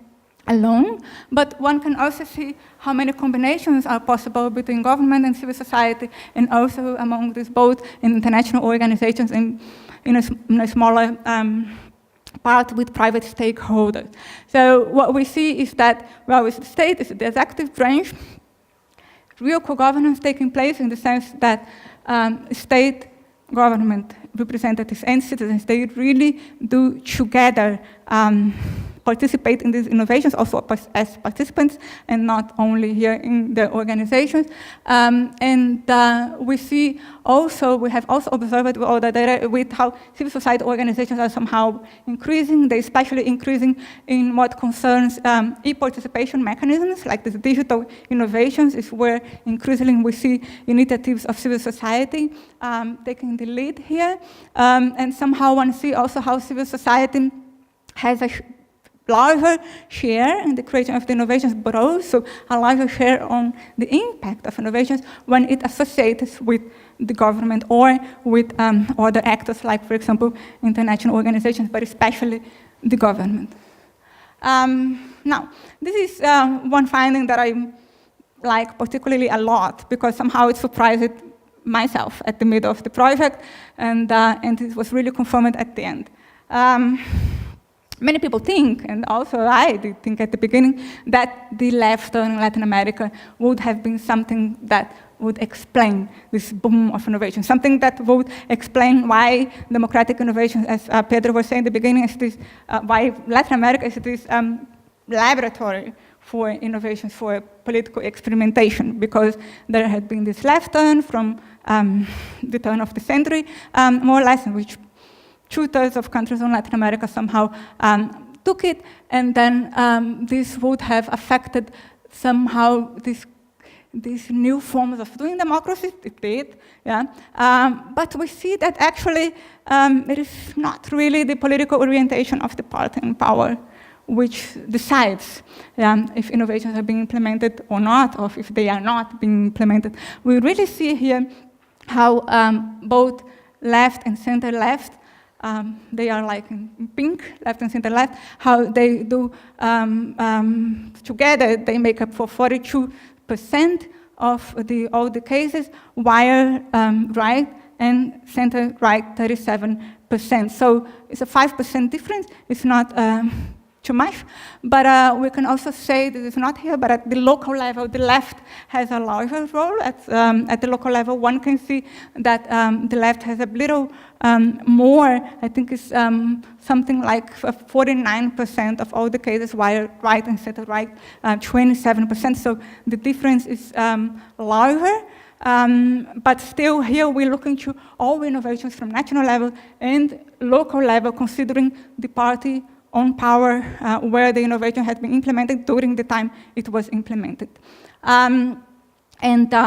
alone, but one can also see how many combinations are possible between government and civil society, and also among these both in international organizations and in a smaller part with private stakeholders. So what we see is that, well, with the state, is the executive branch, real co-governance taking place in the sense that state government representatives and citizens, they really do together participate in these innovations, also as participants, and not only here in the organizations. We see also, we have also observed all the data with how civil society organizations are somehow increasing. They're especially increasing in what concerns e-participation mechanisms, like these digital innovations, is where increasingly we see initiatives of civil society taking the lead here. And somehow one see also how civil society has a larger share in the creation of the innovations, but also a larger share on the impact of innovations when it associates with the government or with other actors, like, for example, international organizations, but especially the government. Now, this is one finding that I like particularly a lot, because somehow it surprised myself at the middle of the project, and it was really confirmed at the end. Many people think, and also I did think at the beginning, that the left in Latin America would have been something that would explain this boom of innovation, something that would explain why democratic innovation, as Pedro was saying at the beginning, is this, why Latin America is this laboratory for innovation, for political experimentation, because there had been this left turn from the turn of the century, more or less, in which 2/3 of countries in Latin America somehow took it, and then this would have affected somehow these new forms of doing democracy. It did, yeah. But we see that actually it is not really the political orientation of the party in power which decides if innovations are being implemented or not, or if they are not being implemented. We really see here how both left and center left, they are like in pink, left and center left, how they do, together they make up for 42% of all the cases, while right and center right 37%. So it's a 5% difference. It's not too much, but we can also say that it's not here, but at the local level, the left has a larger role. At the local level, one can see that the left has a little more, I think it's something like 49% of all the cases, while right and center right, 27%. So the difference is larger. But still here we're looking to all innovations from national level and local level, considering the party on power where the innovation had been implemented during the time it was implemented.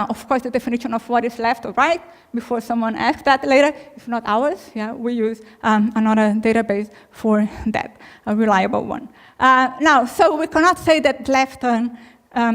Of course, the definition of what is left or right, before someone asks that later, is not ours. Yeah, we use another database for that, a reliable one. Now, so we cannot say that left turn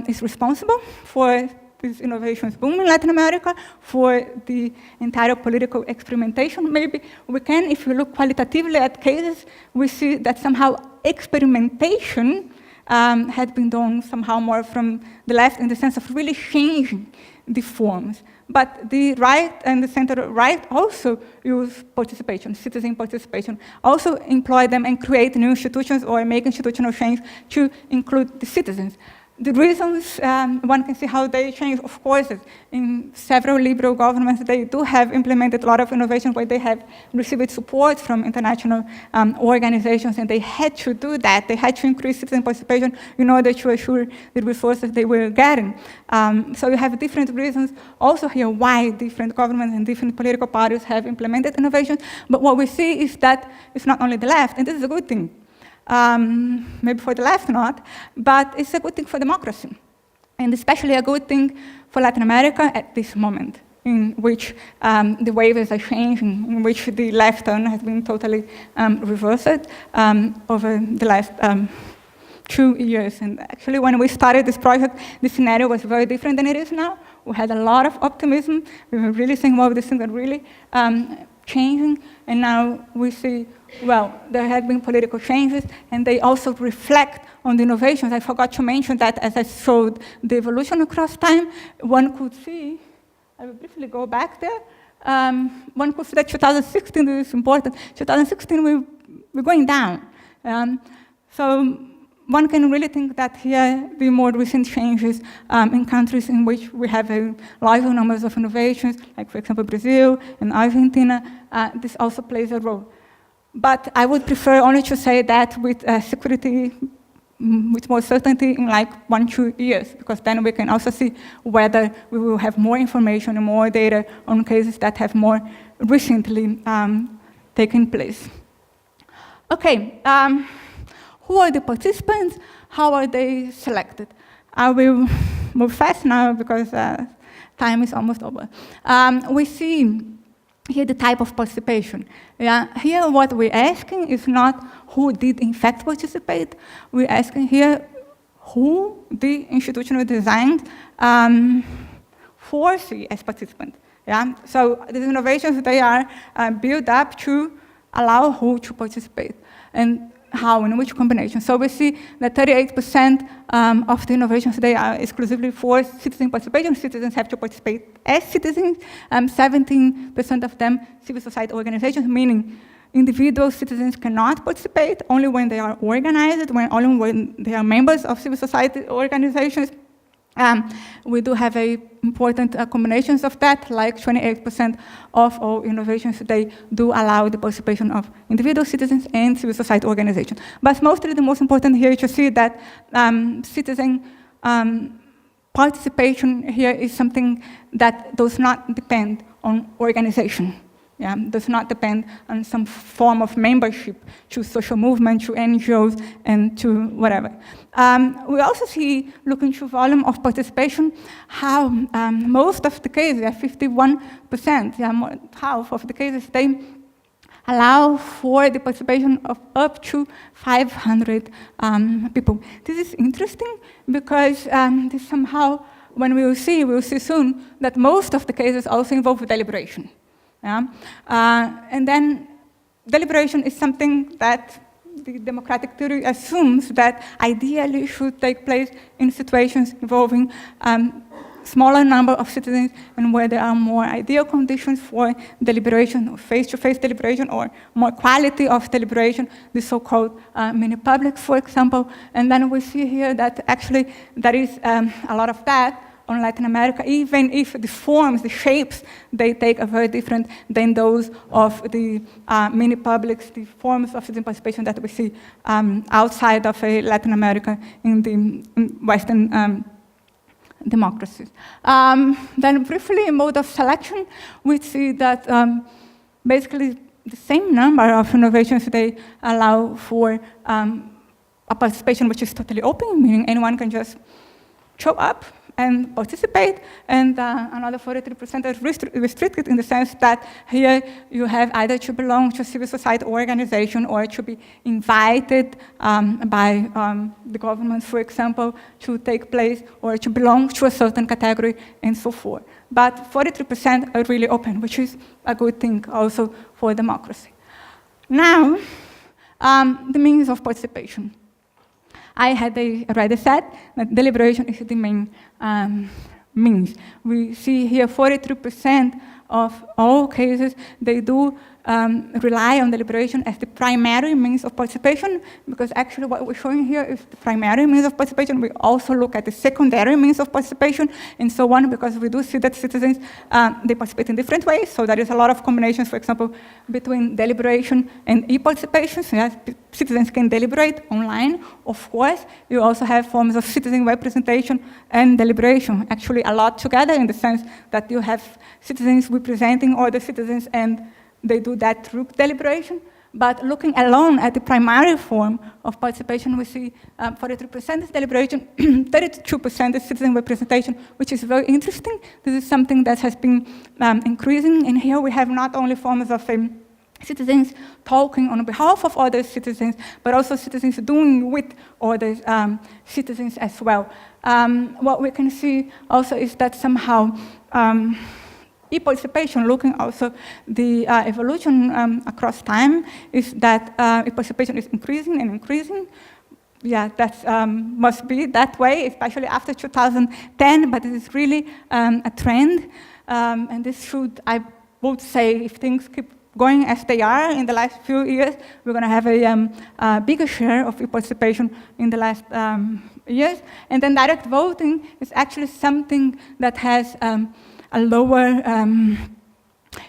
is responsible for these innovations boom in Latin America for the entire political experimentation. Maybe we can, if we look qualitatively at cases, we see that somehow experimentation had been done somehow more from the left in the sense of really changing the forms. But the right and the center right also use participation, citizen participation, also employ them and create new institutions or make institutional change to include the citizens. The reasons, one can see how they change, of course, in several liberal governments, they do have implemented a lot of innovation where they have received support from international organizations, and they had to do that. They had to increase citizen participation in order to assure the resources they were getting. So you have different reasons also here why different governments and different political parties have implemented innovation. But what we see is that it's not only the left, and this is a good thing. Maybe for the left not, but it's a good thing for democracy, and especially a good thing for Latin America at this moment, in which the waves are changing, in which the left turn has been totally reversed over the last 2 years. And actually, when we started this project, the scenario was very different than it is now. We had a lot of optimism. We were really saying, well, this thing are really changing, and now we see, well, there have been political changes, and they also reflect on the innovations. I forgot to mention that as I showed the evolution across time, one could see, I will briefly go back there, one could see that 2016 is important. 2016, we're going down. So one can really think that here, the more recent changes in countries in which we have larger numbers of innovations, like, for example, Brazil and Argentina, this also plays a role. But I would prefer only to say that with security, with more certainty in like 1-2 years, because then we can also see whether we will have more information and more data on cases that have more recently taken place. Okay. Who are the participants? How are they selected? I will move fast now because time is almost over. We see here the type of participation. Here what we're asking is not who did in fact participate. We're asking here who the institutional design foresee as participant. So these innovations, they are built up to allow who to participate. And how, in which combination. So we see that 38% of the innovations, they are exclusively for citizen participation. Citizens have to participate as citizens. 17% of them, civil society organizations, meaning individual citizens cannot participate, only when they are organized, only when they are members of civil society organizations. We do have important combinations of that, like 28% of all innovations, they do allow the participation of individual citizens and civil society organizations. But mostly the most important here is to see that citizen participation here is something that does not depend on organization. Does not depend on some form of membership to social movement, to NGOs, and to whatever. We also see, looking to volume of participation, how most of the cases, 51%, more, half of the cases, they allow for the participation of up to 500 people. This is interesting because this somehow, when we will see soon that most of the cases also involve deliberation. And then deliberation is something that the democratic theory assumes that ideally should take place in situations involving smaller number of citizens and where there are more ideal conditions for deliberation, or face-to-face deliberation, or more quality of deliberation, the so-called mini-publics, for example. And then we see here that actually there is a lot of that on Latin America, even if the forms, the shapes they take are very different than those of the mini-publics, the forms of citizen participation that we see outside of Latin America in the Western democracies. Then briefly, in mode of selection, we see that basically the same number of innovations, they allow for a participation which is totally open, meaning anyone can just show up and participate, and another 43% is restricted in the sense that here you have either to belong to a civil society organization or to be invited by the government, for example, to take place or to belong to a certain category and so forth. But 43% are really open, which is a good thing also for democracy. Now, the means of participation. I had already said that deliberation is the main means. We see here 43% of all cases, they do rely on deliberation as the primary means of participation, because actually what we're showing here is the primary means of participation. We also look at the secondary means of participation and so on, because we do see that citizens, they participate in different ways. So there is a lot of combinations, for example, between deliberation and e-participation. So yes, citizens can deliberate online, of course. You also have forms of citizen representation and deliberation, actually a lot together, in the sense that you have citizens representing other citizens, and they do that through deliberation. But looking alone at the primary form of participation, we see 43% is deliberation, 32% is citizen representation, which is very interesting. This is something that has been increasing. And here we have not only forms of citizens talking on behalf of other citizens, but also citizens doing with other citizens as well. What we can see also is that somehow e-participation, looking also the evolution across time, is that e-participation is increasing and increasing. Yeah, that must be that way, especially after 2010, but it is really a trend. And this should, I would say, if things keep going as they are in the last few years, we're going to have a bigger share of e-participation in the last years. And then direct voting is actually something that has a lower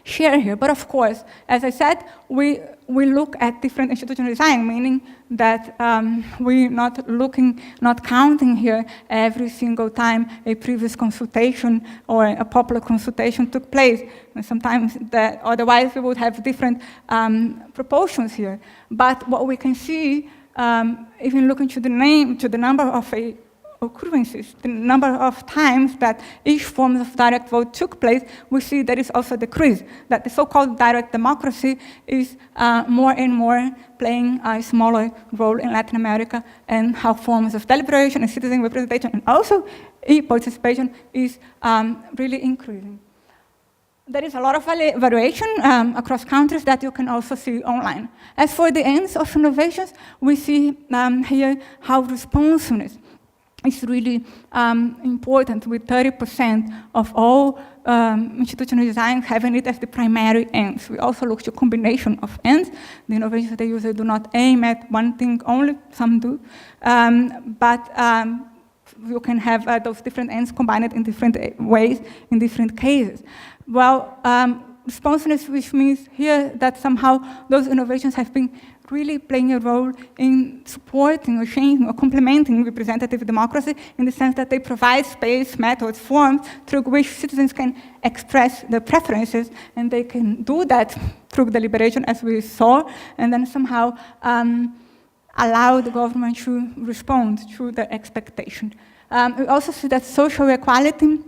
share here. But of course, as I said, we look at different institutional design, meaning that we're not counting here every single time a previous consultation or a popular consultation took place. And sometimes otherwise we would have different proportions here. But what we can see, even looking to the number of occurrences, the number of times that each form of direct vote took place, we see there is also a decrease, that the so-called direct democracy is more and more playing a smaller role in Latin America, and how forms of deliberation and citizen representation and also e-participation is really increasing. There is a lot of variation across countries that you can also see online. As for the ends of innovations, we see here how responsiveness is really important, with 30% of all institutional designs having it as the primary ends. We also look to combination of ends. The innovations they use do not aim at one thing only, some do, but you can have those different ends combined in different ways in different cases. Well, responsiveness, which means here that somehow those innovations have been really playing a role in supporting or changing or complementing representative democracy, in the sense that they provide space, methods, forms through which citizens can express their preferences, and they can do that through deliberation, as we saw, and then somehow allow the government to respond to their expectation. We also see that social equality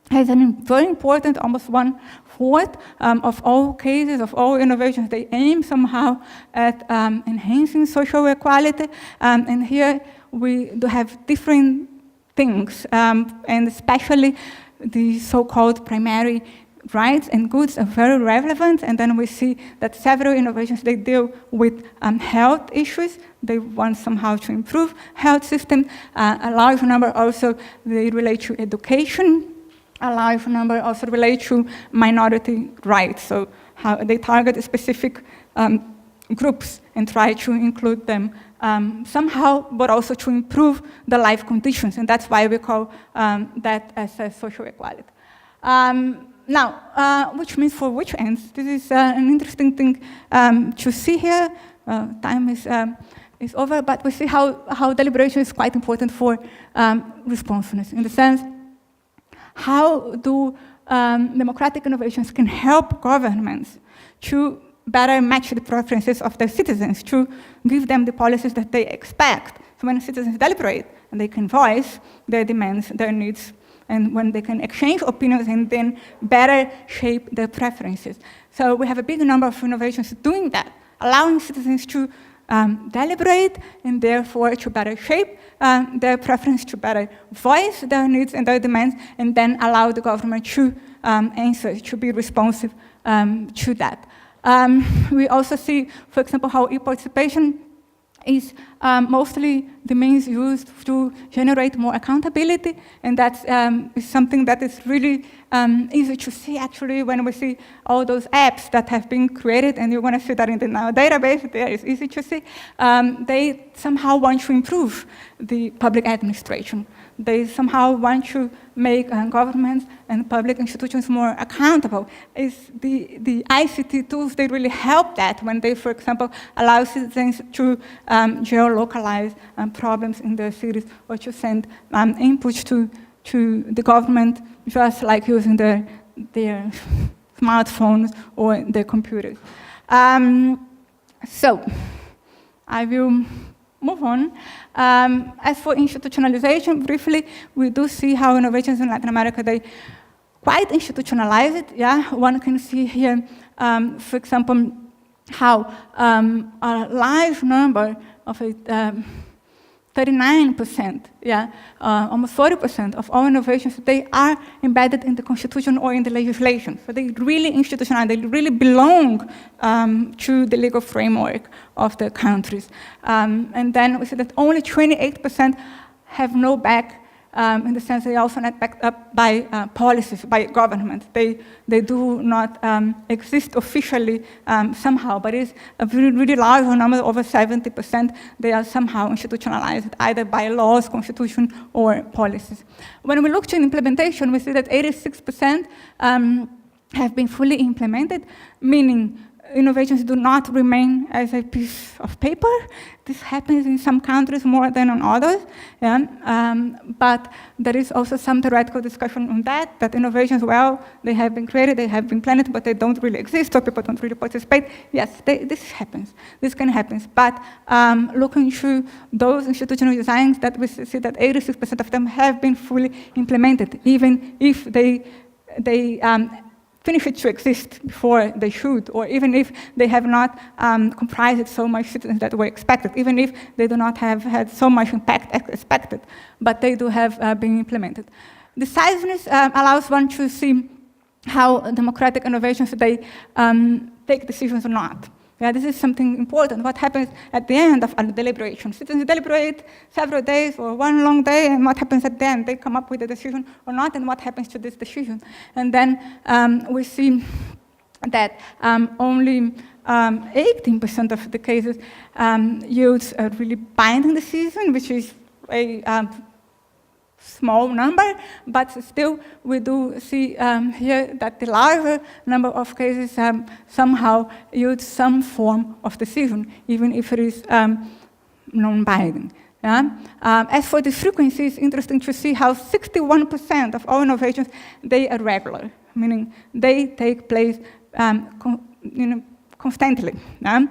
has a very important, almost 1/4 of all cases, of all innovations. They aim somehow at enhancing social equality. And here we do have different things, and especially the so-called primary rights and goods are very relevant. And then we see that several innovations, they deal with health issues. They want somehow to improve health systems. A large number also, they relate to education. A large number also relate to minority rights, so how they target specific groups and try to include them somehow, but also to improve the life conditions, and that's why we call that as a social equality. Now, which means for which ends? This is an interesting thing to see here. Time is over, but we see how deliberation is quite important for responsiveness, in the sense, how do democratic innovations can help governments to better match the preferences of their citizens, to give them the policies that they expect. So when citizens deliberate, and they can voice their demands, their needs, and when they can exchange opinions and then better shape their preferences. So we have a big number of innovations doing that, allowing citizens to deliberate and therefore to better shape their preference, to better voice their needs and their demands, and then allow the government to answer, to be responsive to that. We also see, for example, how e-participation is mostly the means used to generate more accountability, and that's is something that is really easy to see actually when we see all those apps that have been created, and you're going to see that in the now database there. It's easy to see. They somehow want to improve the public administration. They somehow want to make governments and public institutions more accountable. It's the ICT tools, they really help that when they, for example, allow citizens to geolocalize problems in their cities, or to send inputs to the government, just like using their smartphones or their computers. So I will move on. As for institutionalization, briefly, we do see how innovations in Latin America, they quite institutionalize it. Yeah, one can see here, for example, how a large number of 39%, yeah, almost 40% of all innovations, they are embedded in the constitution or in the legislation. So they really institutionalize, they really belong to the legal framework of the countries. And then we see that only 28% have no back, in the sense they are also not backed up by policies, by government. They do not exist officially somehow, but it's a really, really large number, over 70%, they are somehow institutionalized, either by laws, constitution, or policies. When we look to implementation, we see that 86% have been fully implemented, meaning innovations do not remain as a piece of paper. This happens in some countries more than in others, yeah? But there is also some theoretical discussion on that innovations, well, they have been created, they have been planned, but they don't really exist, or people don't really participate. Yes, this happens, this can happen. But looking through those institutional designs, that we see that 86% of them have been fully implemented, even if they finish it to exist before they should, or even if they have not comprised so much citizens that were expected, even if they do not have had so much impact as expected, but they do have been implemented. Decisiveness allows one to see how democratic innovations, they take decisions or not. Yeah, this is something important. What happens at the end of a deliberation? Citizens deliberate several days or one long day, and what happens at the end? They come up with a decision or not, and what happens to this decision? And then we see that only 18% of the cases yields a really binding decision, which is a small number, but still we do see here that the larger number of cases somehow yield some form of decision, even if it is non-binding. Yeah? As for the frequency, it's interesting to see how 61% of all innovations, they are regular, meaning they take place constantly. Yeah?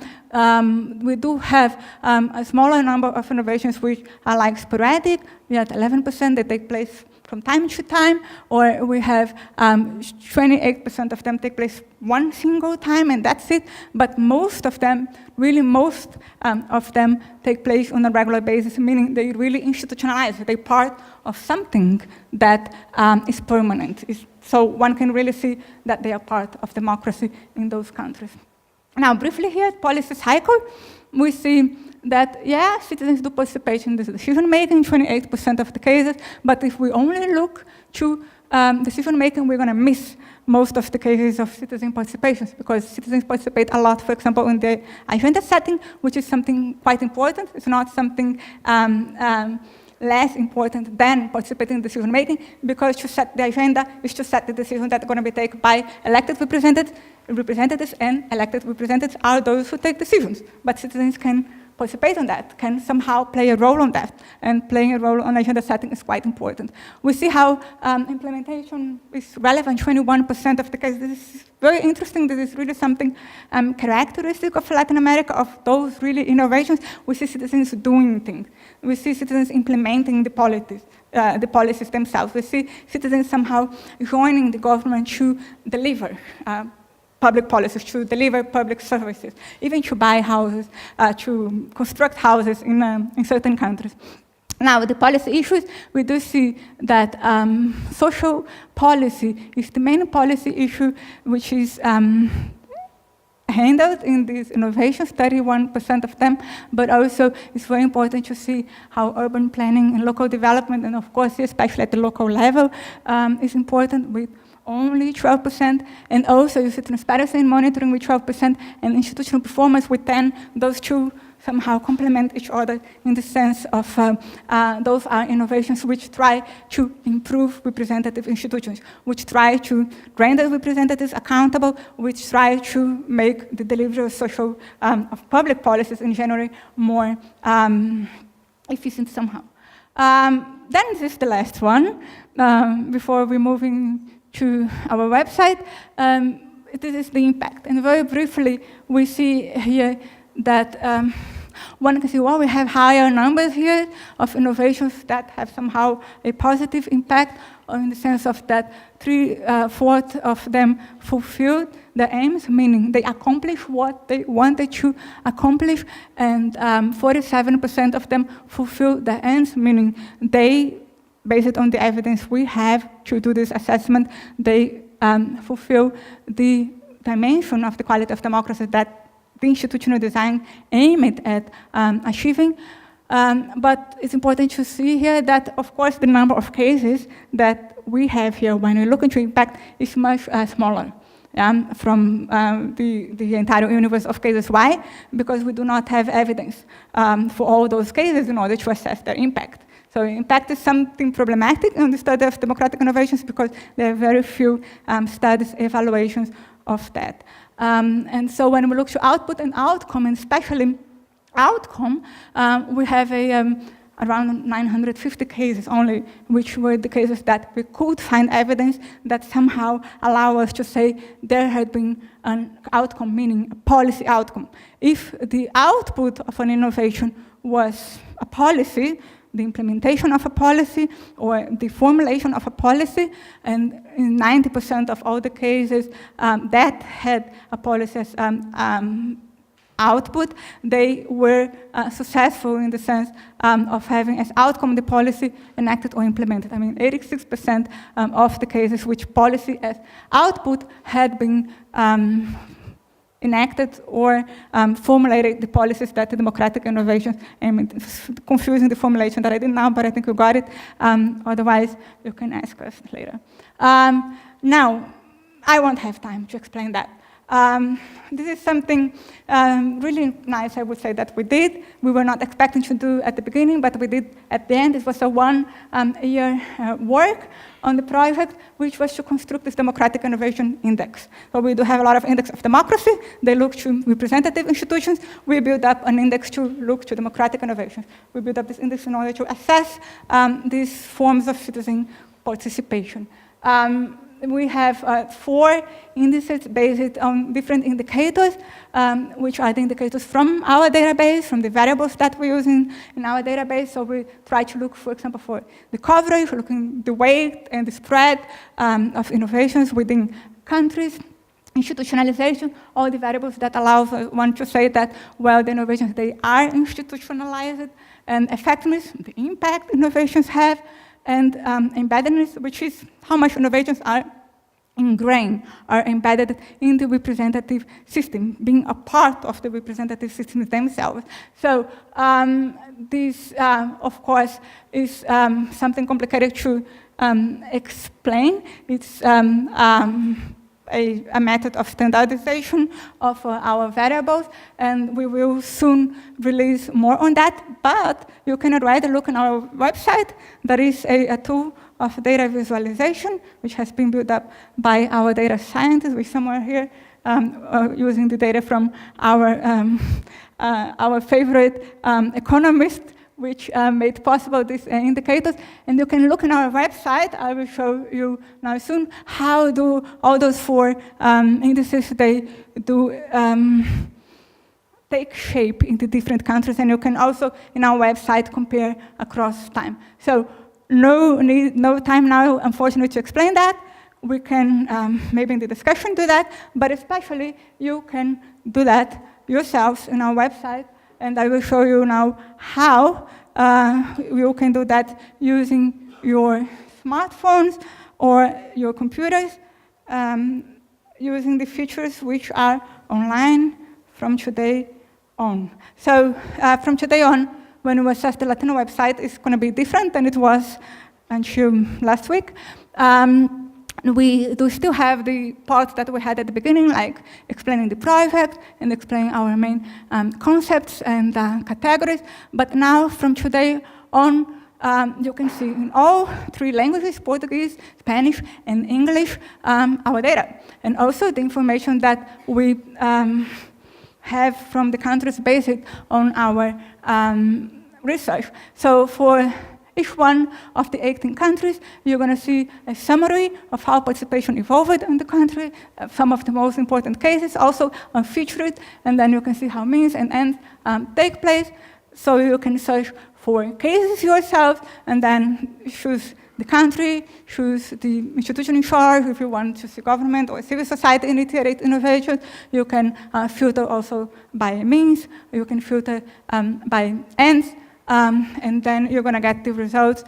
We do have a smaller number of innovations which are like sporadic. We have 11% that take place from time to time, or we have 28% of them take place one single time, and that's it. But most of them, really most of them take place on a regular basis, meaning they really institutionalize. They're part of something that is permanent. So one can really see that they are part of democracy in those countries. Now, briefly here, policy cycle, we see that, yeah, citizens do participate in this decision-making, 28% of the cases, but if we only look to decision-making, we're going to miss most of the cases of citizen participation, because citizens participate a lot, for example, in the agenda setting, which is something quite important. It's not something less important than participating in decision-making, because to set the agenda is to set the decision that's going to be taken by elected representatives, and elected representatives are those who take decisions. But citizens can participate on that, can somehow play a role on that. And playing a role on agenda setting is quite important. We see how implementation is relevant, 21% of the cases. This is very interesting. This is really something characteristic of Latin America, of those really innovations. We see citizens doing things. We see citizens implementing the policies themselves. We see citizens somehow joining the government to deliver public policies, to deliver public services, even to buy houses, to construct houses in certain countries. Now, the policy issues, we do see that social policy is the main policy issue which is handled in these innovations, 31% of them, but also it's very important to see how urban planning and local development, and of course, especially at the local level, is important with only 12%, and also you see transparency and monitoring with 12%, and institutional performance with 10%. Those two somehow complement each other in the sense of those are innovations which try to improve representative institutions, which try to render representatives accountable, which try to make the delivery of social, of public policies in general more efficient somehow. Then this is the last one, before we moving to our website. This is the impact. And very briefly, we see here that one can see, well, we have higher numbers here of innovations that have somehow a positive impact, or in the sense of that 3/4 of them fulfilled the aims, meaning they accomplished what they wanted to accomplish, and 47% of them fulfilled the ends, meaning they, based on the evidence we have to do this assessment, they fulfill the dimension of the quality of democracy that the institutional design aimed at achieving. But it's important to see here that, of course, the number of cases that we have here when we look into impact is much smaller from the entire universe of cases. Why? Because we do not have evidence for all those cases in order to assess their impact. So impact is something problematic in the study of democratic innovations because there are very few studies, evaluations of that. And so when we look to output and outcome, and especially outcome, we have around 950 cases only, which were the cases that we could find evidence that somehow allow us to say there had been an outcome, meaning a policy outcome. If the output of an innovation was a policy, the implementation of a policy or the formulation of a policy, and in 90% of all the cases that had a policy as output, they were successful in the sense of having as outcome the policy enacted or implemented. I mean, 86% of the cases which policy as output had been enacted or formulated the policies that the democratic innovations, confusing the formulation that I did now, but I think you got it. Otherwise, you can ask us later. Now, I won't have time to explain that. This is something really nice, I would say, that we did. We were not expecting to do at the beginning, but we did at the end. It was a one-year work on the project, which was to construct this democratic innovation index. So we do have a lot of index of democracy. They look to representative institutions. We build up an index to look to democratic innovations. We build up this index in order to assess these forms of citizen participation. We have 4 indices based on different indicators, which are the indicators from our database, from the variables that we use in our database. So we try to look, for example, for the coverage, looking the weight and the spread of innovations within countries, institutionalization, all the variables that allow one to say that, well, the innovations, they are institutionalized, and effectiveness, the impact innovations have, and embeddedness, which is how much innovations are ingrained, are embedded in the representative system, being a part of the representative systems themselves. So this, of course, is something complicated to explain. It's a method of standardization of our variables, and we will soon release more on that, but you can already look on our website. There is a tool of data visualization, which has been built up by our data scientists, which somewhere here, using the data from our our favorite economist, which made possible these indicators. And you can look on our website. I will show you now soon how do all those 4 indices, they do take shape in the different countries, and you can also, in our website, compare across time. So no time now, unfortunately, to explain that. We can maybe in the discussion do that, but especially you can do that yourselves in our website, and I will show you now how you can do that using your smartphones or your computers, using the features which are online from today on. So from today on, when we access the Latino website, it's going to be different than it was until last week. We do still have the parts that we had at the beginning, like explaining the project and explaining our main concepts and categories. But now, from today on, you can see in all 3 languages, Portuguese, Spanish, and English, our data. And also the information that we have from the countries based on our research. So for each one of the 18 countries, you're going to see a summary of how participation evolved in the country, some of the most important cases also featured, and then you can see how means and ends take place. So you can search for cases yourself, and then choose the country, choose the institution in charge. If you want to see government or civil society initiate innovation, you can filter also by means, you can filter by ends. And then you're going to get the results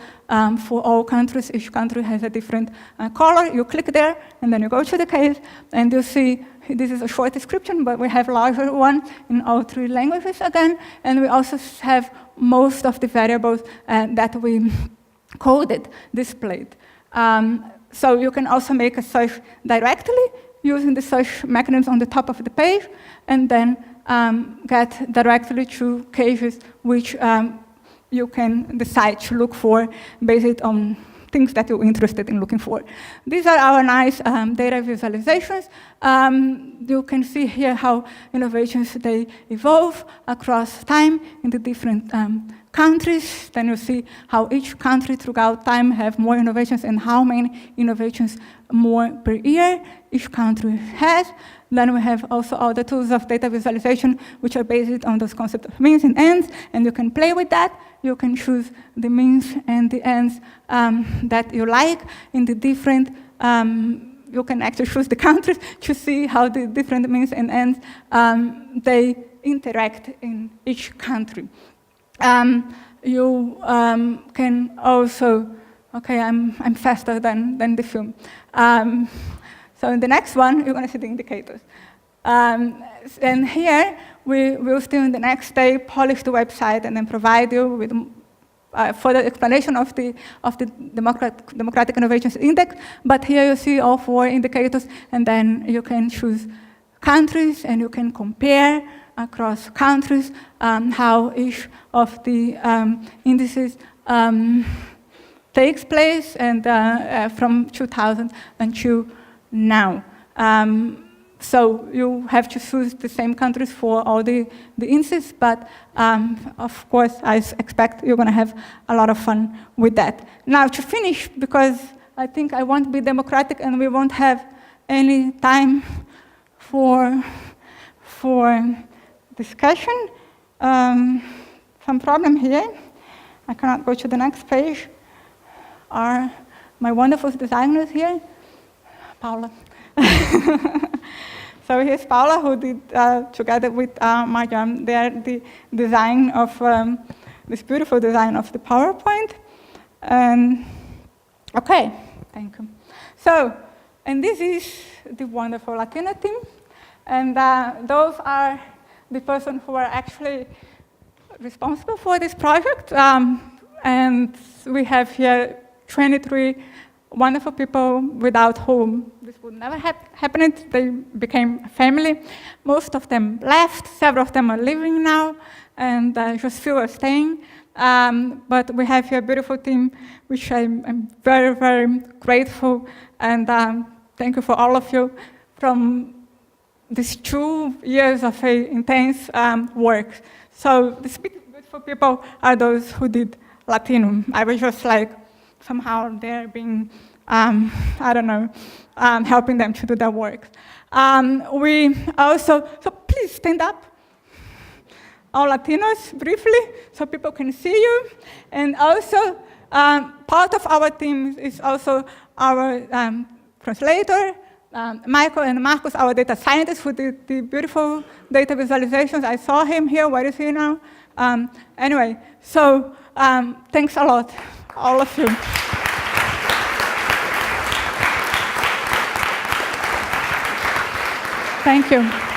for all countries. Each country has a different color. You click there, and then you go to the case, and you see this is a short description, but we have a larger one in all 3 languages again. And we also have most of the variables that we coded displayed. So you can also make a search directly using the search mechanism on the top of the page, and then get directly to cases which you can decide to look for based on things that you're interested in looking for. These are our nice data visualizations. You can see here how innovations, they evolve across time in the different countries. Then you see how each country throughout time have more innovations and how many innovations more per year each country has. Then we have also all the tools of data visualization, which are based on those concepts of means and ends, and you can play with that. You can choose the means and the ends that you like in the different, you can actually choose the countries to see how the different means and ends, they interact in each country. You can also, okay, I'm faster than the film. So in the next one, you're going to see the indicators. And here, we will still in the next day polish the website and then provide you with further explanation of the Democratic Innovations Index. But here you see all 4 indicators, and then you can choose countries, and you can compare across countries how each of the indices takes place, and from 2000 until now. So you have to choose the same countries for all the indices, but of course, I expect you're going to have a lot of fun with that. Now, to finish, because I think I want to be democratic and we won't have any time for discussion. Some problem here. I cannot go to the next page. Are my wonderful designers here? Paula. So here's Paula, who did, together with Marjam, the design of, this beautiful design of the PowerPoint. And, okay, thank you. So, and this is the wonderful Latino team. And those are the persons who are actually responsible for this project. And we have here 23 wonderful people without whom this would never have happened. They became a family. Most of them left. Several of them are living now, and just few are staying. But we have here a beautiful team, which I'm very, very grateful. And thank you for all of you, from these 2 years of intense work. So the Speak Beautiful people are those who did Latino. I was just like, somehow there being, I don't know, helping them to do their work. We also, so please stand up. All Latinos, briefly, so people can see you. And also, part of our team is also our translator, Michael and Marcos, our data scientists who did the beautiful data visualizations. I saw him here. Where is he now? Anyway, so thanks a lot, all of you. Thank you.